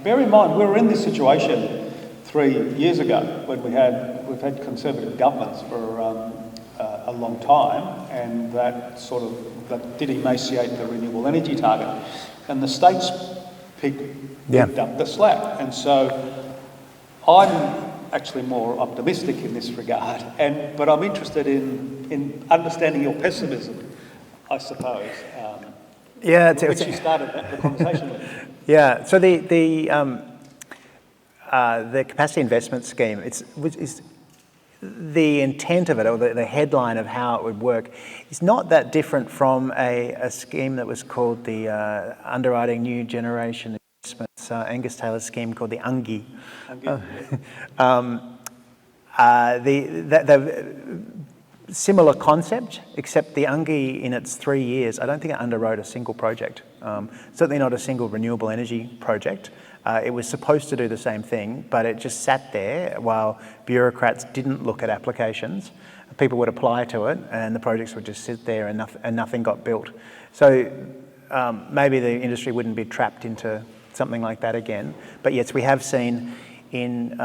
bear in mind we were in this situation 3 years ago when we've had conservative governments for a long time, and that did emaciate the renewable energy target, and the states picked up the slack. And so I'm actually more optimistic in this regard, but I'm interested in understanding your pessimism, I suppose. Which you started the conversation with. Yeah. So the capacity investment scheme, is the intent of it, or the headline of how it would work, is not that different from a scheme that was called the Underwriting New Generation Investments, Angus Taylor's scheme called the UNGI. The similar concept, except the UNGI in its 3 years, I don't think it underwrote a single project. Certainly not a single renewable energy project. It was supposed to do the same thing, but it just sat there while bureaucrats didn't look at applications. People would apply to it, and the projects would just sit there, and nothing got built. So maybe the industry wouldn't be trapped into something like that again. But yes, we have seen in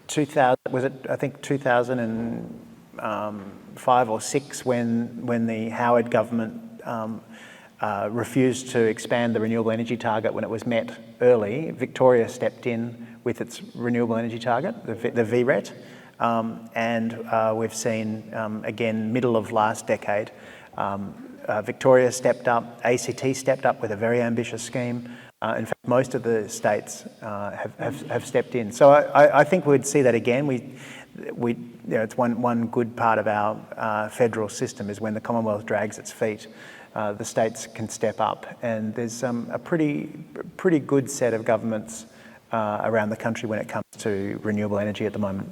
2000, was it, I think 2005 or 6, when the Howard government refused to expand the renewable energy target when it was met early, Victoria stepped in with its renewable energy target, the VRET, and we've seen, again, middle of last decade, Victoria stepped up, ACT stepped up with a very ambitious scheme. In fact, most of the states have stepped in. So I think we'd see that again. It's one good part of our federal system is when the Commonwealth drags its feet, the states can step up. And there's a pretty good set of governments around the country when it comes to renewable energy at the moment.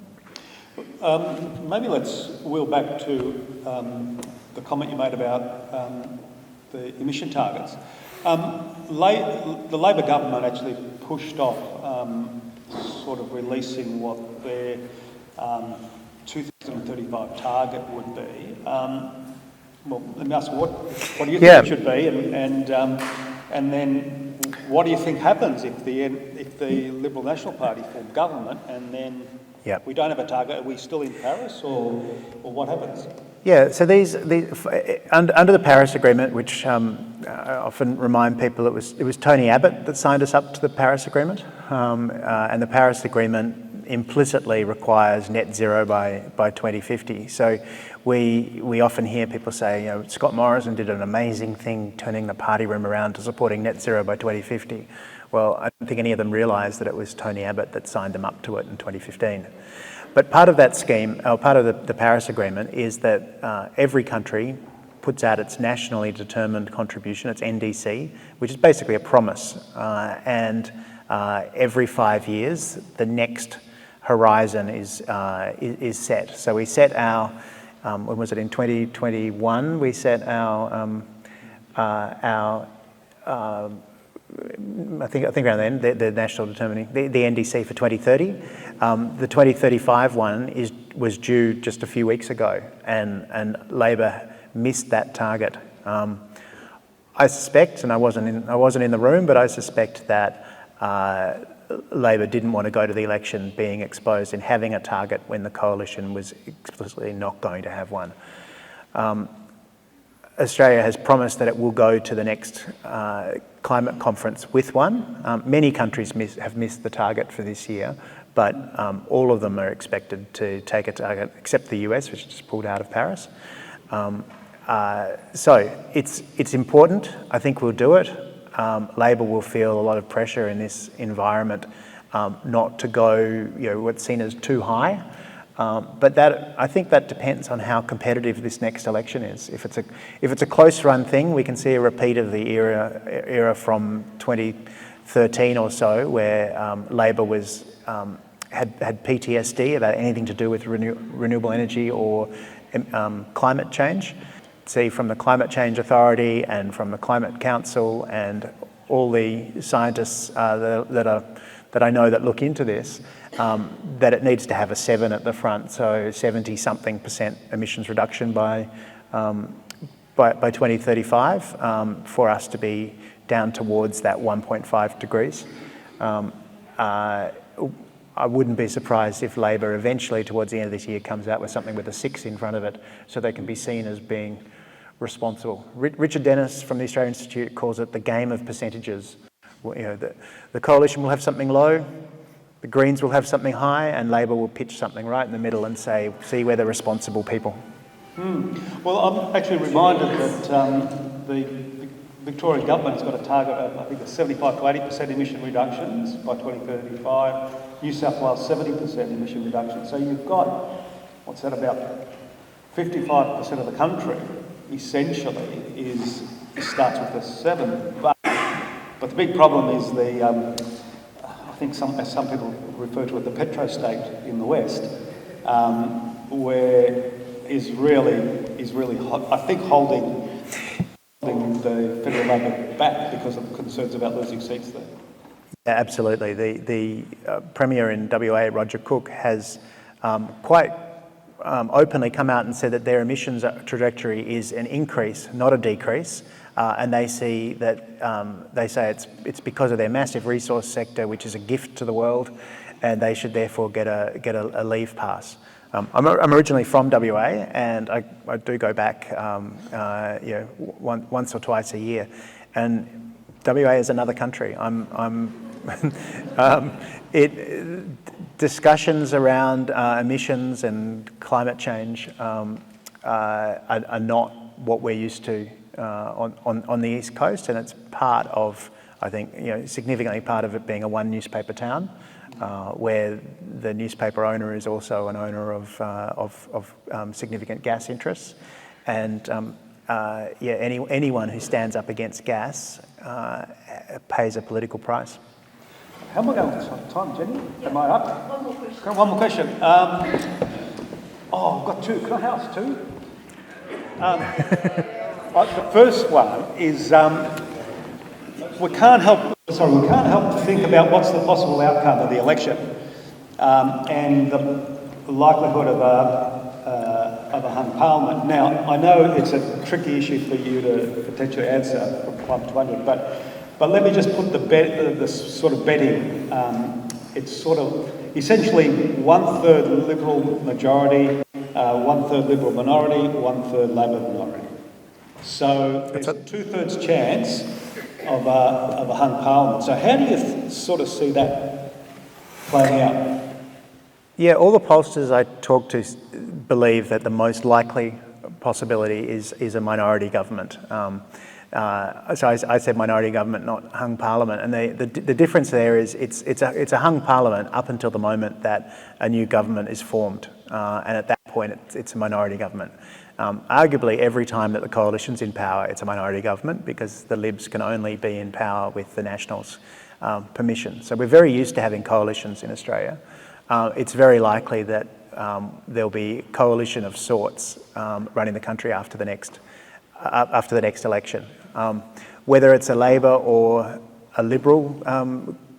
Maybe let's wheel back to the comment you made about the emission targets. The Labor government actually pushed off sort of releasing what their 2035 target would be. Well, let me ask, what do you think it should be, and then what do you think happens if the Liberal National Party form government and then we don't have a target? Are we still in Paris, or what happens? Yeah, so these under the Paris Agreement, which I often remind people, it was Tony Abbott that signed us up to the Paris Agreement, and the Paris Agreement implicitly requires net zero by 2050. So we often hear people say, Scott Morrison did an amazing thing turning the party room around to supporting net zero by 2050. Well, I don't think any of them realised that it was Tony Abbott that signed them up to it in 2015. But part of that scheme, or part of the Paris Agreement, is that every country puts out its nationally determined contribution, its NDC, which is basically a promise. And every 5 years, the next horizon is set. So we set our, when was it, in 2021, we set our I think around then, the national determining, the NDC for 2030. The 2035 one was due just a few weeks ago, and Labor missed that target. I suspect, and I wasn't in the room, but I suspect that Labor didn't want to go to the election being exposed and having a target when the coalition was explicitly not going to have one. Australia has promised that it will go to the next climate conference with one. Many countries have missed the target for this year, but all of them are expected to take a target, except the US, which just pulled out of Paris. So it's important. I think we'll do it. Labor will feel a lot of pressure in this environment not to go, what's seen as too high. But I think that depends on how competitive this next election is. If it's a close run thing, we can see a repeat of the era from 2013 or so, where Labor had PTSD about anything to do with renewable energy or climate change. See, from the Climate Change Authority and from the Climate Council and all the scientists that I know that look into this, that it needs to have a 7 at the front, so 70-something% emissions reduction by 2035 for us to be down towards that 1.5 degrees. I wouldn't be surprised if Labor eventually, towards the end of this year, comes out with something with a 6 in front of it, so they can be seen as being responsible. Richard Dennis from the Australian Institute calls it the game of percentages. The coalition will have something low, the Greens will have something high, and Labor will pitch something right in the middle and say, see, we're the responsible people. Well, I'm actually reminded that the Victorian government has got a target of, I think, 75 to 80% emission reductions by 2035. New South Wales, 70% emission reduction. So you've got, what's that, about 55% of the country essentially starts with a 7. But the big problem is I think as some people refer to it, the petrostate in the West, where is really I think holding the Federal Labor back because of concerns about losing seats there. Yeah, absolutely. The Premier in WA, Roger Cook, has quite openly come out and said that their emissions trajectory is an increase, not a decrease. And they see that they say it's because of their massive resource sector, which is a gift to the world, and they should therefore get a leave pass. I'm originally from WA, and I do go back once or twice a year, and WA is another country. Discussions around emissions and climate change are not what we're used to on the East Coast, and it's part of, I think, significantly part of it being a one newspaper town, where the newspaper owner is also an owner of significant gas interests, and anyone who stands up against gas pays a political price. How am I going with time, Jenny? Am I up? One more question. Okay, one more question. I've got two. Can I ask two? The first one is we can't help but think about what's the possible outcome of the election and the likelihood of a hung parliament. Now, I know it's a tricky issue for you to potentially answer from climate to 100, but let me just put the sort of betting. It's sort of essentially 1/3 Liberal majority, 1/3 Liberal minority, 1/3 Labor minority. So there's a 2/3 chance of a hung parliament. So how do you sort of see that playing out? Yeah, all the pollsters I talk to believe that the most likely possibility is a minority government. So I said minority government, not hung parliament, and the difference there is it's a hung parliament up until the moment that a new government is formed, and at that point it's a minority government. Arguably, every time that the coalition's in power, it's a minority government because the Libs can only be in power with the Nationals' permission. So we're very used to having coalitions in Australia. It's very likely that there'll be a coalition of sorts running the country after the next election. Whether it's a Labor or a Liberal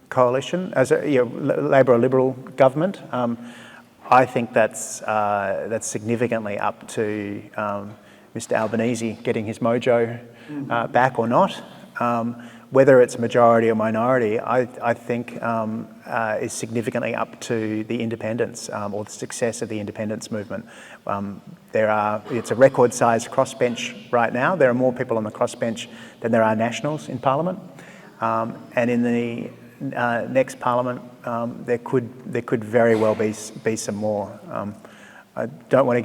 coalition, Labor or Liberal government, I think that's significantly up to Mr Albanese getting his mojo back or not. Whether it's majority or minority, I think is significantly up to the independents or the success of the independence movement. It's a record-sized crossbench right now. There are more people on the crossbench than there are Nationals in Parliament, and in the next Parliament there could very well be some more. I don't want to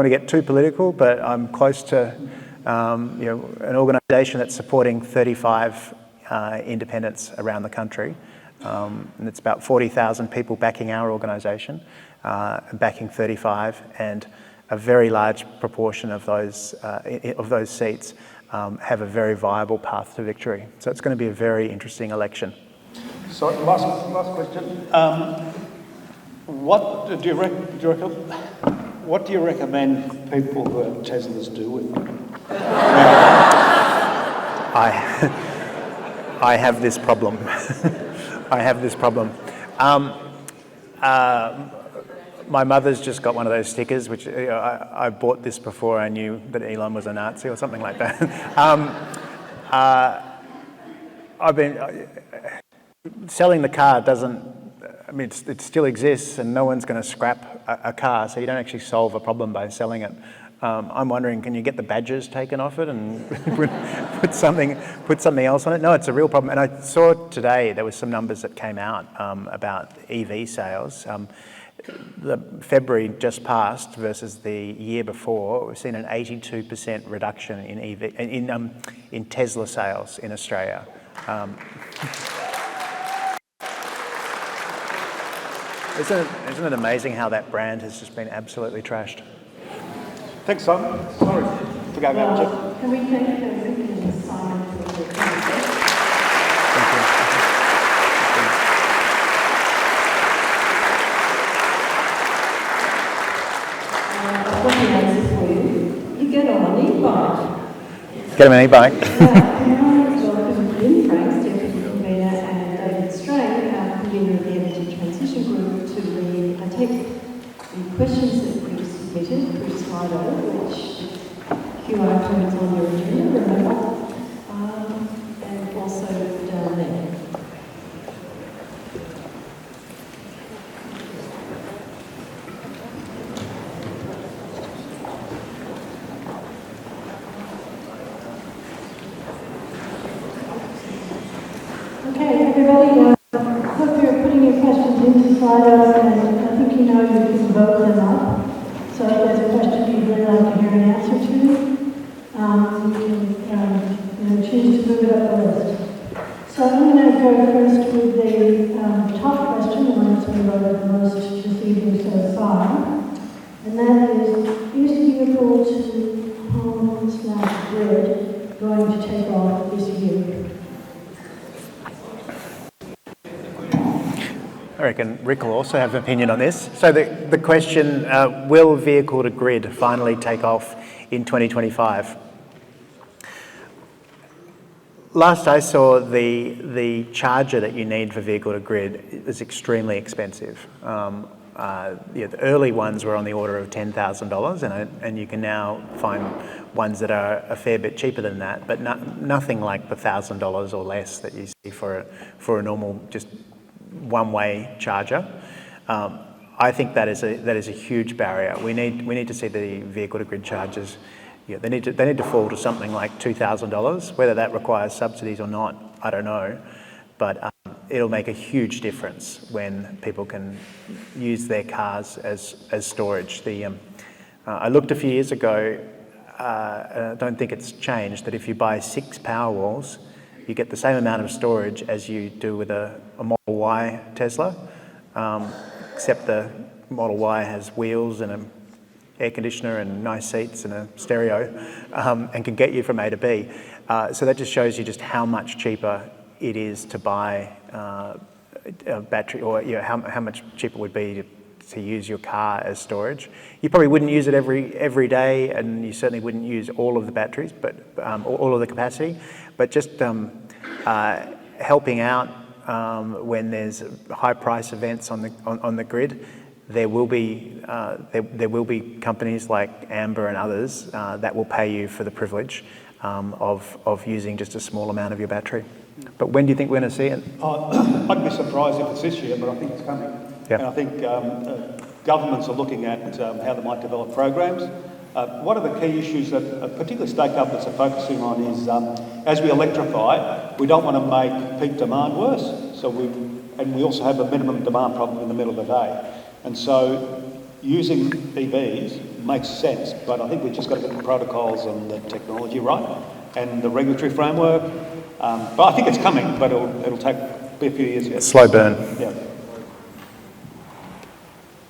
get too political, but I'm close to an organisation that's supporting 35 independents around the country, and it's about 40,000 people backing our organisation, backing 35, and a very large proportion of those seats have a very viable path to victory. So it's going to be a very interesting election. So last question. What do you recommend people who have Teslas do with them? I have this problem. My mother's just got one of those stickers, which I bought this before I knew that Elon was a Nazi or something like that. Selling the car it still exists, and no one's going to scrap a car, so you don't actually solve a problem by selling it. I'm wondering, can you get the badges taken off it and put something else on it? No, it's a real problem. And I saw today there was some numbers that came out about EV sales. The February just passed versus the year before, we've seen an 82% reduction in Tesla sales in Australia. Isn't it amazing how that brand has just been absolutely trashed? Thanks, Simon. Sorry for going over, Jeff. Can we thank Rick and Simon for the conversation? I've got the answers for you. You get on an e-bike. Get him an e-bike. Jonathan Flynn, Frank's deputy convener, and David Strawn. items on your agenda, remember? And also down there. Okay, everybody, hope you're putting your questions into Slido, and I think you know you can vote them up. So if there's a question you'd really like to hear an answer to, you can choose to move it up the list. So I'm going to go first with the top question, the one that's been voted the most this evening so far, and that is vehicle to home/grid going to take off this year? I reckon Rick will also have an opinion on this. So the question, will vehicle to grid finally take off in 2025? Last I saw, the charger that you need for vehicle to grid is extremely expensive. The early ones were on the order of $10,000, and you can now find ones that are a fair bit cheaper than that, but nothing like the $1,000 or less that you see for a normal just one-way charger. I think that is a huge barrier. We need to see the vehicle to grid chargers. They need to fall to something like $2,000. Whether that requires subsidies or not, I don't know, but it'll make a huge difference when people can use their cars as storage. I looked a few years ago. I don't think it's changed. That if you buy 6 Powerwalls, you get the same amount of storage as you do with a Model Y Tesla, except the Model Y has wheels and an air conditioner and nice seats and a stereo, and can get you from A to B. So that just shows you just how much cheaper it is to buy a battery, or how much cheaper it would be to use your car as storage. You probably wouldn't use it every day, and you certainly wouldn't use all of the batteries, but all of the capacity. But just helping out when there's high price events on the grid, there will be companies like Amber and others that will pay you for the privilege of using just a small amount of your battery. But when do you think we're going to see it? I'd be surprised if it's this year, but I think it's coming. Yeah. And I think governments are looking at how they might develop programs. One of the key issues that particularly state governments are focusing on is as we electrify, we don't want to make peak demand worse. So we also have a minimum demand problem in the middle of the day. And so using EVs makes sense, but I think we've just got to get the protocols and the technology right and the regulatory framework. But I think it's coming, but it'll be a few years yet. Slow burn. Yeah.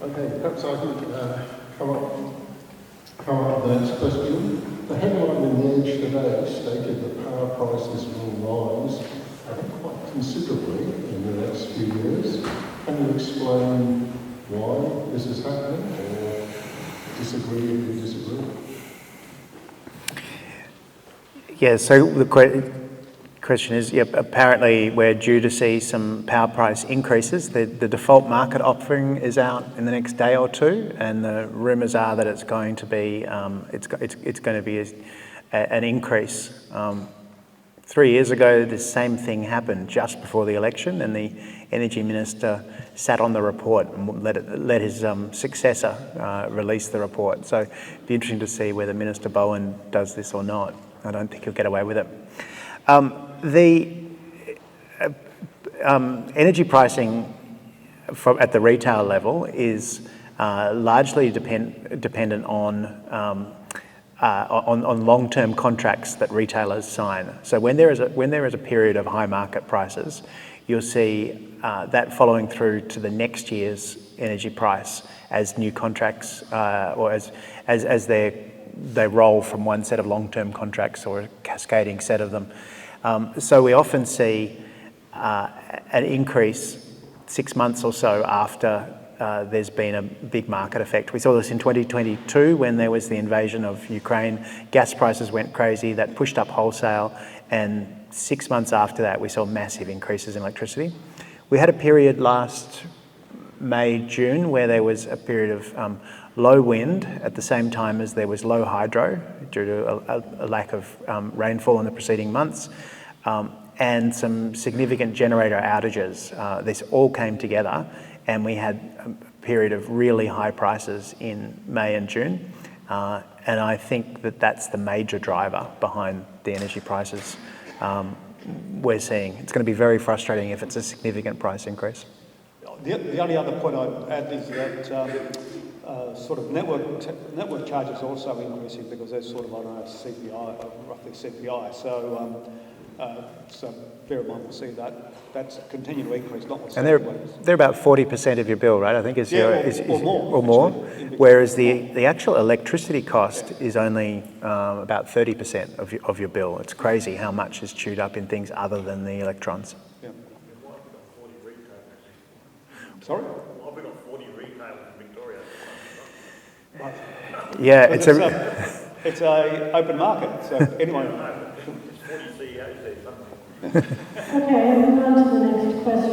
Okay, perhaps I could come up with the next question. The headline in The Edge today stated that power prices will rise quite considerably in the next few years. Can you explain why this is happening, or disagree if you disagree? Yeah, so the question is, apparently we're due to see some power price increases. The default market offering is out in the next day or two, and the rumours are that it's going to be an increase. 3 years ago, the same thing happened just before the election, and the Energy Minister sat on the report and let his successor release the report. So it'd be interesting to see whether Minister Bowen does this or not. I don't think he'll get away with it. The energy pricing at the retail level is largely dependent on long-term contracts that retailers sign. So when there is a period of high market prices, you'll see that following through to the next year's energy price as new contracts or as they roll from one set of long-term contracts or a cascading set of them. So we often see an increase 6 months or so after there's been a big market effect. We saw this in 2022 when there was the invasion of Ukraine. Gas prices went crazy, that pushed up wholesale, and 6 months after that we saw massive increases in electricity. We had a period last May, June, where there was a period low wind at the same time as there was low hydro due to a lack of rainfall in the preceding months, and some significant generator outages. This all came together, and we had a period of really high prices in May and June. And I think that that's the major driver behind the energy prices we're seeing. It's going to be very frustrating if it's a significant price increase. The only other point I'd add is that sort of network charges are also increasing because they're sort of on a CPI, roughly CPI. So bear in mind, we'll see that that's a continuing to increase, and they're about 40% of your bill, right? I think or more. Whereas the actual electricity cost is only about 30% of your bill. It's crazy how much is chewed up in things other than the electrons. Yeah. Sorry? I've been on 40 retailers in Victoria. Right. Yeah, it's a open market, so anyone. There's 40 CEOs there somewhere. Okay, I'll move on to the next question.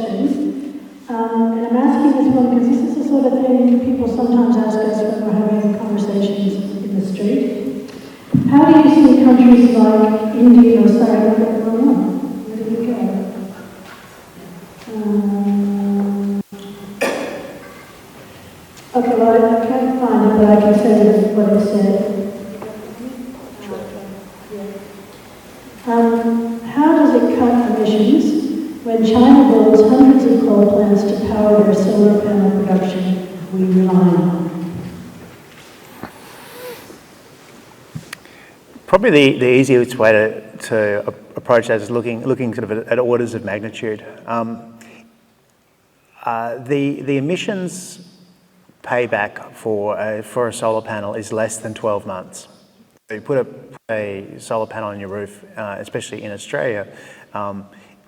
And I'm asking this one because this is the sort of thing people sometimes ask us when we're having conversations in the street. How do you see countries like India or sorry, where did it go? Okay, well, I can't find it, but I can tell you what it said. How does it cut emissions when China builds hundreds of coal plants to power their solar panel production we rely on? Probably the easiest way to approach that is looking sort of at orders of magnitude. The emissions payback for a solar panel is less than 12 months. So you put a solar panel on your roof, especially in Australia,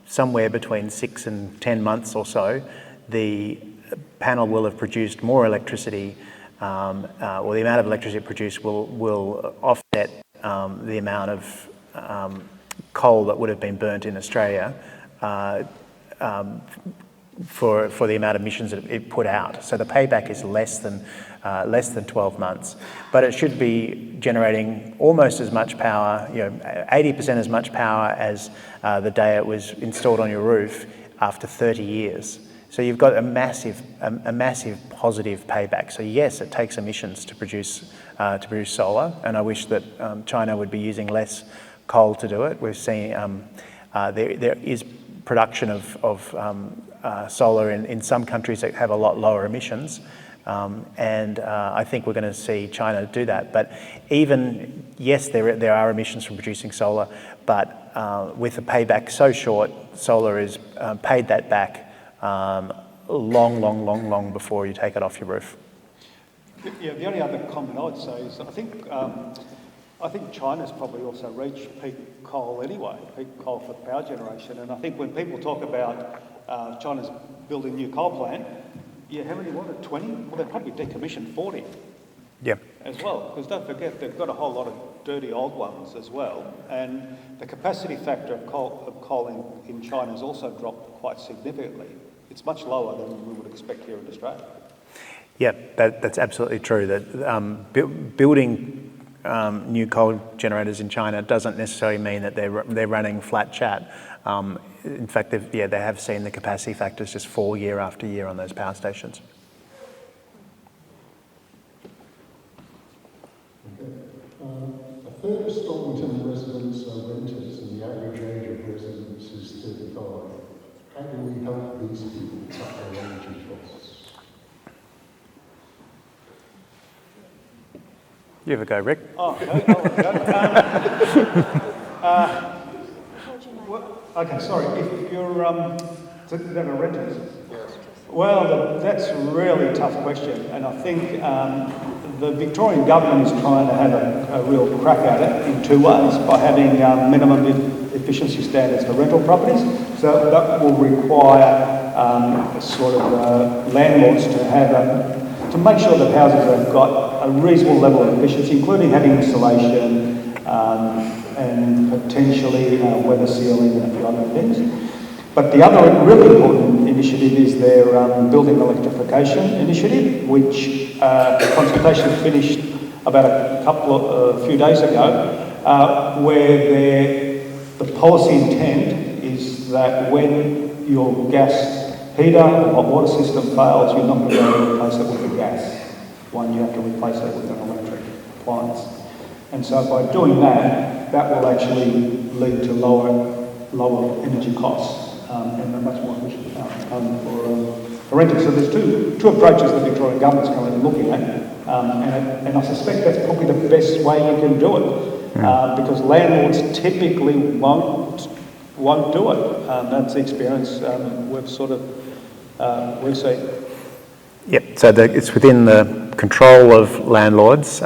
somewhere between 6 and 10 months or so, the panel will have produced more electricity, or the amount of electricity produced will offset the amount of coal that would have been burnt in Australia for the amount of emissions that it put out. So the payback is less than 12 months, but it should be generating almost as much power, 80% as much power as the day it was installed on your roof after 30 years. So you've got a massive positive payback. So yes, it takes emissions to produce solar, and I wish that China would be using less coal to do it. We've seen there is production of solar in some countries that have a lot lower emissions, and I think we're going to see China do that. But yes, there are emissions from producing solar, but with the payback so short, solar is paid that back long before you take it off your roof. Yeah, the only other comment I'd say is I think China's probably also reached peak coal anyway, peak coal for power generation. And I think when people talk about China's building a new coal plant, how many wanted? 20? Well, they've probably decommissioned 40 as well. Because don't forget, they've got a whole lot of dirty old ones as well. And the capacity factor of coal in China has also dropped quite significantly. It's much lower than we would expect here in Australia. Yeah, that's absolutely true. That building new coal generators in China doesn't necessarily mean that they're running flat chat. In fact, they have seen the capacity factors just fall year after year on those power stations. Okay. A third of Stormington residents are renters, and the average age of residents is 35. How do we help these people cut their energy costs? You have a go, Rick. Oh, okay. Okay, sorry. If you're that are renters, Yes. well, that's a really tough question, and I think the Victorian government is trying to have a real crack at it in two ways: by having minimum efficiency standards for rental properties. So that will require landlords to have to make sure that houses have got a reasonable level of efficiency, including having insulation and potentially weather sealing and a few other things. But the other really important initiative is their building electrification initiative, which consultation finished about a few days ago, where the policy intent is that when your gas heater or hot water system fails, you're not going to be able to replace it with a gas one. You have to replace it with an electric appliance. And so by doing that, that will actually lead to lower energy costs and a much more efficient outcome for renters. So there's two approaches the Victorian government's currently looking at, and I suspect that's probably the best way you can do it, because landlords typically won't do it. That's the experience we've seen. Yep, so it's within the control of landlords,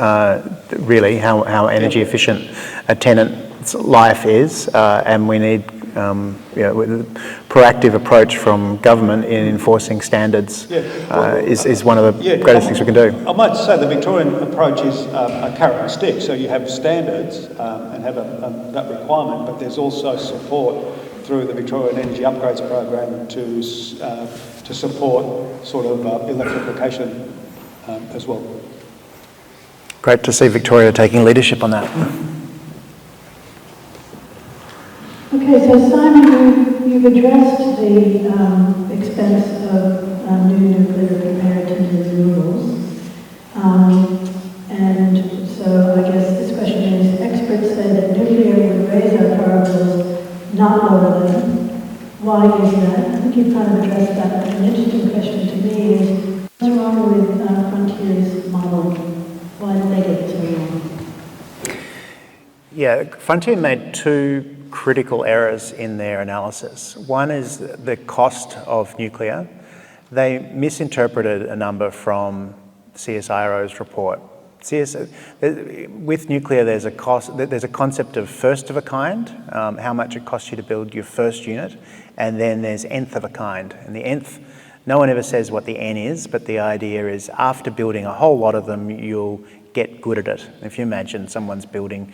really, how energy efficient a tenant's life is, and we need with a proactive approach from government in enforcing standards is one of the greatest things we can do. I might say the Victorian approach is a carrot and stick, so you have standards and have that requirement, but there's also support through the Victorian Energy Upgrades Program to support sort of electrification as well. Great to see Victoria taking leadership on that. Okay, so Simon, you've addressed the expense of new nuclear compared to new renewables. And so I guess this question is, experts say that nuclear would raise our power bills, not lower them. Why is that? I think you've kind of addressed that, but an interesting question to me is, what's wrong with Frontier's model? Why did they get it so wrong? Yeah, Frontier made two critical errors in their analysis. One is the cost of nuclear. They misinterpreted a number from CSIRO's report. With nuclear, there's a concept of first of a kind, how much it costs you to build your first unit, and then there's nth of a kind. And the nth, no one ever says what the N is, but the idea is after building a whole lot of them, you'll get good at it. If you imagine someone's building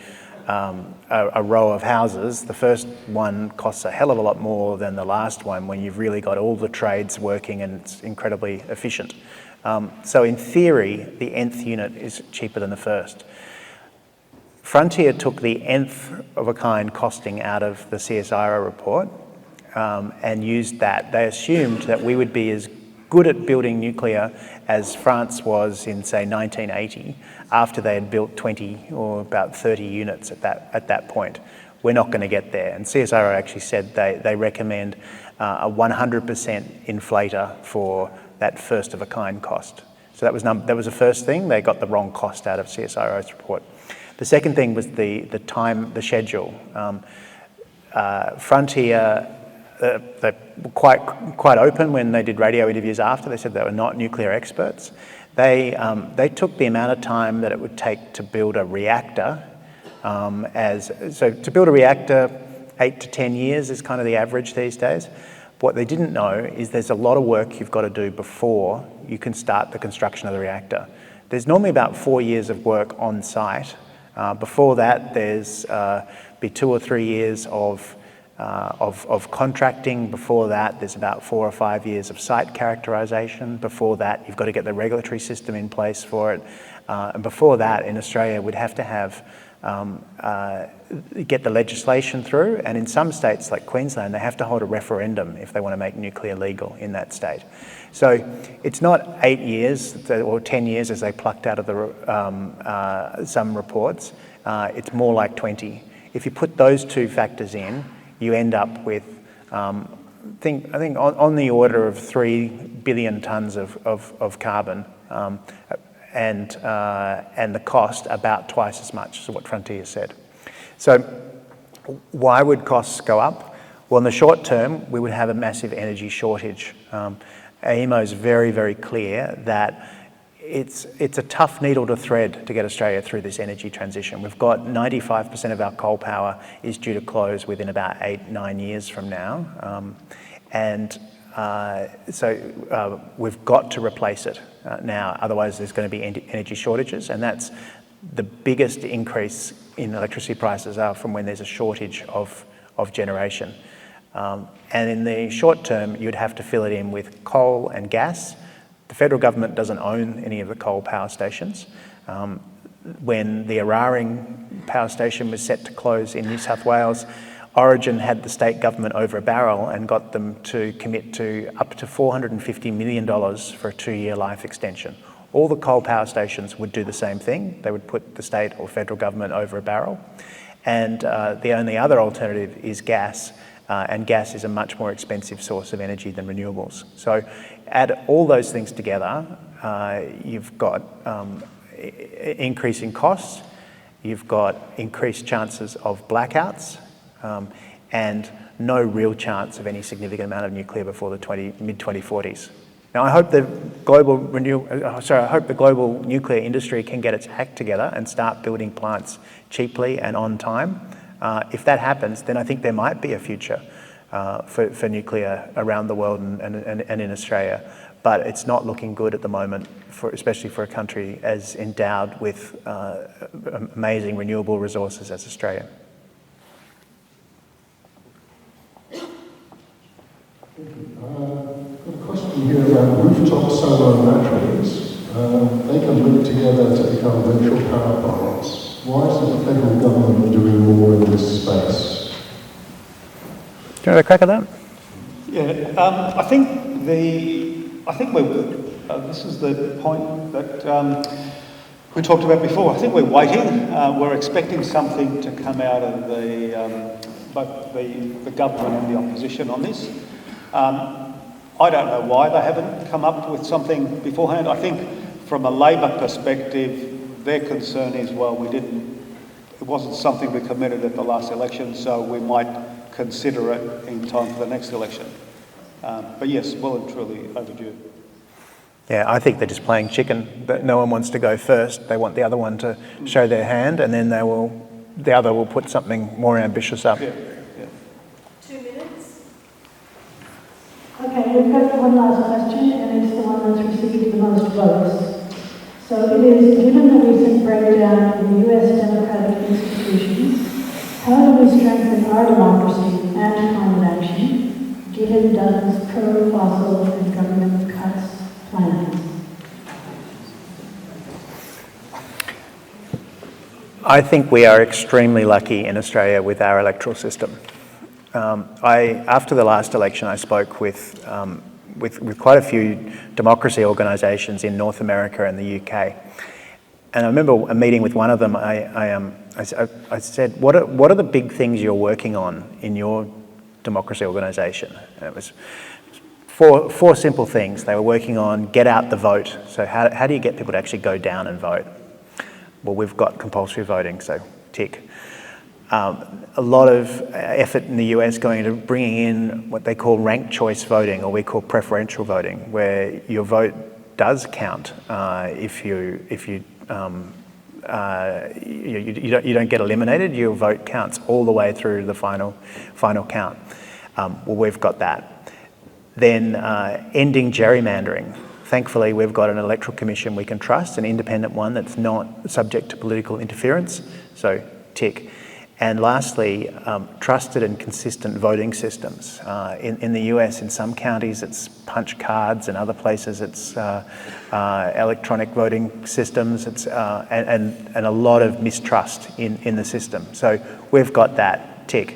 a row of houses, the first one costs a hell of a lot more than the last one when you've really got all the trades working and it's incredibly efficient. So in theory, the nth unit is cheaper than the first. Frontier took the nth of a kind costing out of the CSIRO report and used that. They assumed that we would be as good at building nuclear as France was in, say, 1980, after they had built 20 or about 30 units at that point. We're not going to get there. And CSIRO actually said they recommend a 100% inflator for that first of a kind cost. So that was the first thing. They got the wrong cost out of CSIRO's report. The second thing was the schedule. Frontier, they were quite open when they did radio interviews after. They said they were not nuclear experts. They took the amount of time that it would take to build a reactor so to build a reactor, 8 to 10 years is kind of the average these days. What they didn't know is there's a lot of work you've got to do before you can start the construction of the reactor. There's normally about 4 years of work on site. Before that, there's be 2 or 3 years of contracting. Before that, there's about 4 or 5 years of site characterisation. Before that, you've got to get the regulatory system in place for it. And before that, in Australia, we'd have to have get the legislation through, and in some states like Queensland, they have to hold a referendum if they want to make nuclear legal in that state. So it's not 8 years or 10 years as they plucked out of the some reports. It's more like 20. If you put those two factors in, you end up with I think on the order of 3 billion tonnes of carbon. And the cost about twice as much as what Frontier said. So why would costs go up? Well, in the short term, we would have a massive energy shortage. AEMO is very, very clear that it's a tough needle to thread to get Australia through this energy transition. We've got 95% of our coal power is due to close within about 8-9 years from now. So we've got to replace it now, otherwise there's going to be energy shortages, and that's the biggest increase in electricity prices are from when there's a shortage of generation. And in the short term, you'd have to fill it in with coal and gas. The federal government doesn't own any of the coal power stations. When the Araring power station was set to close in New South Wales, Origin had the state government over a barrel and got them to commit to up to $450 million for a 2-year life extension. All the coal power stations would do the same thing. They would put the state or federal government over a barrel. And the only other alternative is gas, and gas is a much more expensive source of energy than renewables. So add all those things together, you've got increasing costs, you've got increased chances of blackouts, and no real chance of any significant amount of nuclear before the mid-2040s. Now, I hope the global nuclear industry can get its act together and start building plants cheaply and on time. If that happens, then I think there might be a future for nuclear around the world and in Australia. But it's not looking good at the moment, especially for a country as endowed with amazing renewable resources as Australia. Got a question here about rooftop solar batteries. They can link together to become virtual power plants. Why isn't the federal government doing more in this space? Do you want to crack at that? Yeah, I think we're. This is the point that we talked about before. I think we're waiting. We're expecting something to come out of both the government and the opposition on this. I don't know why they haven't come up with something beforehand. I think from a Labor perspective, their concern is, well, it wasn't something we committed at the last election, so we might consider it in time for the next election. But yes, well and truly overdue. Yeah, I think they're just playing chicken, that no one wants to go first. They want the other one to show their hand, and then the other will put something more ambitious up. Okay, we've got one last question, and it's the one that's received the most votes. So it is, given the recent breakdown in the US democratic institutions, how do we strengthen our democracy and climate action, given Dutton's pro-fossil and government cuts plans? I think we are extremely lucky in Australia with our electoral system. After the last election, I spoke with quite a few democracy organisations in North America and the UK, and I remember a meeting with one of them. I said, "What are the big things you're working on in your democracy organisation?" And it was four simple things they were working on. Get out the vote. So how do you get people to actually go down and vote? Well, we've got compulsory voting, so tick. A lot of effort in the US going into bringing in what they call ranked choice voting, or we call preferential voting, where your vote does count if you don't get eliminated. Your vote counts all the way through the final count. Well, we've got that. Then ending gerrymandering. Thankfully, we've got an electoral commission we can trust, an independent one that's not subject to political interference. So tick. And lastly, trusted and consistent voting systems. In the US, in some counties, it's punch cards, and other places it's electronic voting systems. It's and a lot of mistrust in the system. So we've got that tick.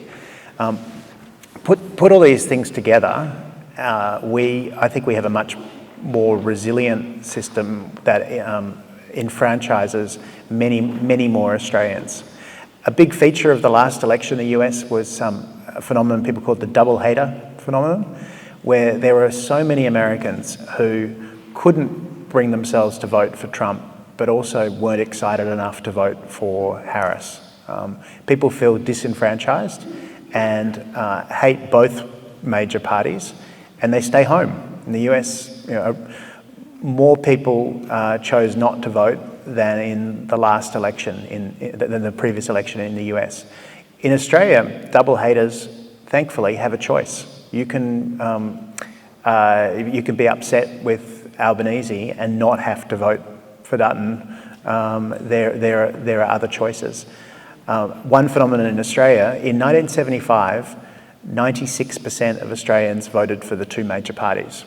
Put all these things together. I think we have a much more resilient system that enfranchises many more Australians. A big feature of the last election in the US was a phenomenon people called the double hater phenomenon, where there were so many Americans who couldn't bring themselves to vote for Trump, but also weren't excited enough to vote for Harris. People feel disenfranchised and hate both major parties, and they stay home. In the US, more people chose not to vote than in the last election, than the previous election in the US. In Australia, double haters, thankfully, have a choice. You can be upset with Albanese and not have to vote for Dutton. There are other choices. One phenomenon in Australia, in 1975, 96% of Australians voted for the two major parties.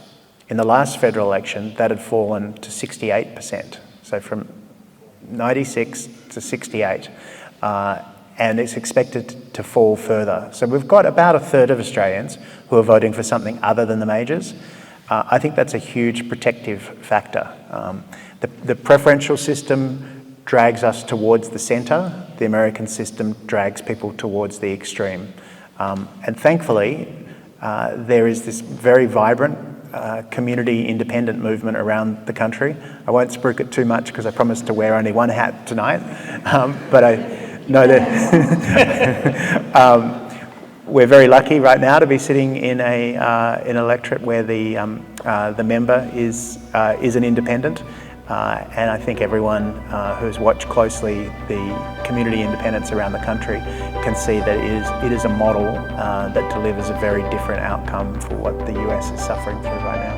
In the last federal election, that had fallen to 68%. So from 96 to 68. And it's expected to fall further. So we've got about a third of Australians who are voting for something other than the majors. I think that's a huge protective factor. The preferential system drags us towards the centre. The American system drags people towards the extreme. And thankfully, there is this very vibrant community independent movement around the country. I won't spruik it too much because I promised to wear only one hat tonight, but I know that we're very lucky right now to be sitting in an electorate where the member is an independent. And I think everyone who's watched closely the community independence around the country can see that it is a model that delivers a very different outcome for what the US is suffering through right now.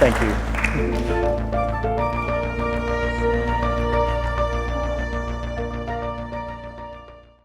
Thank you.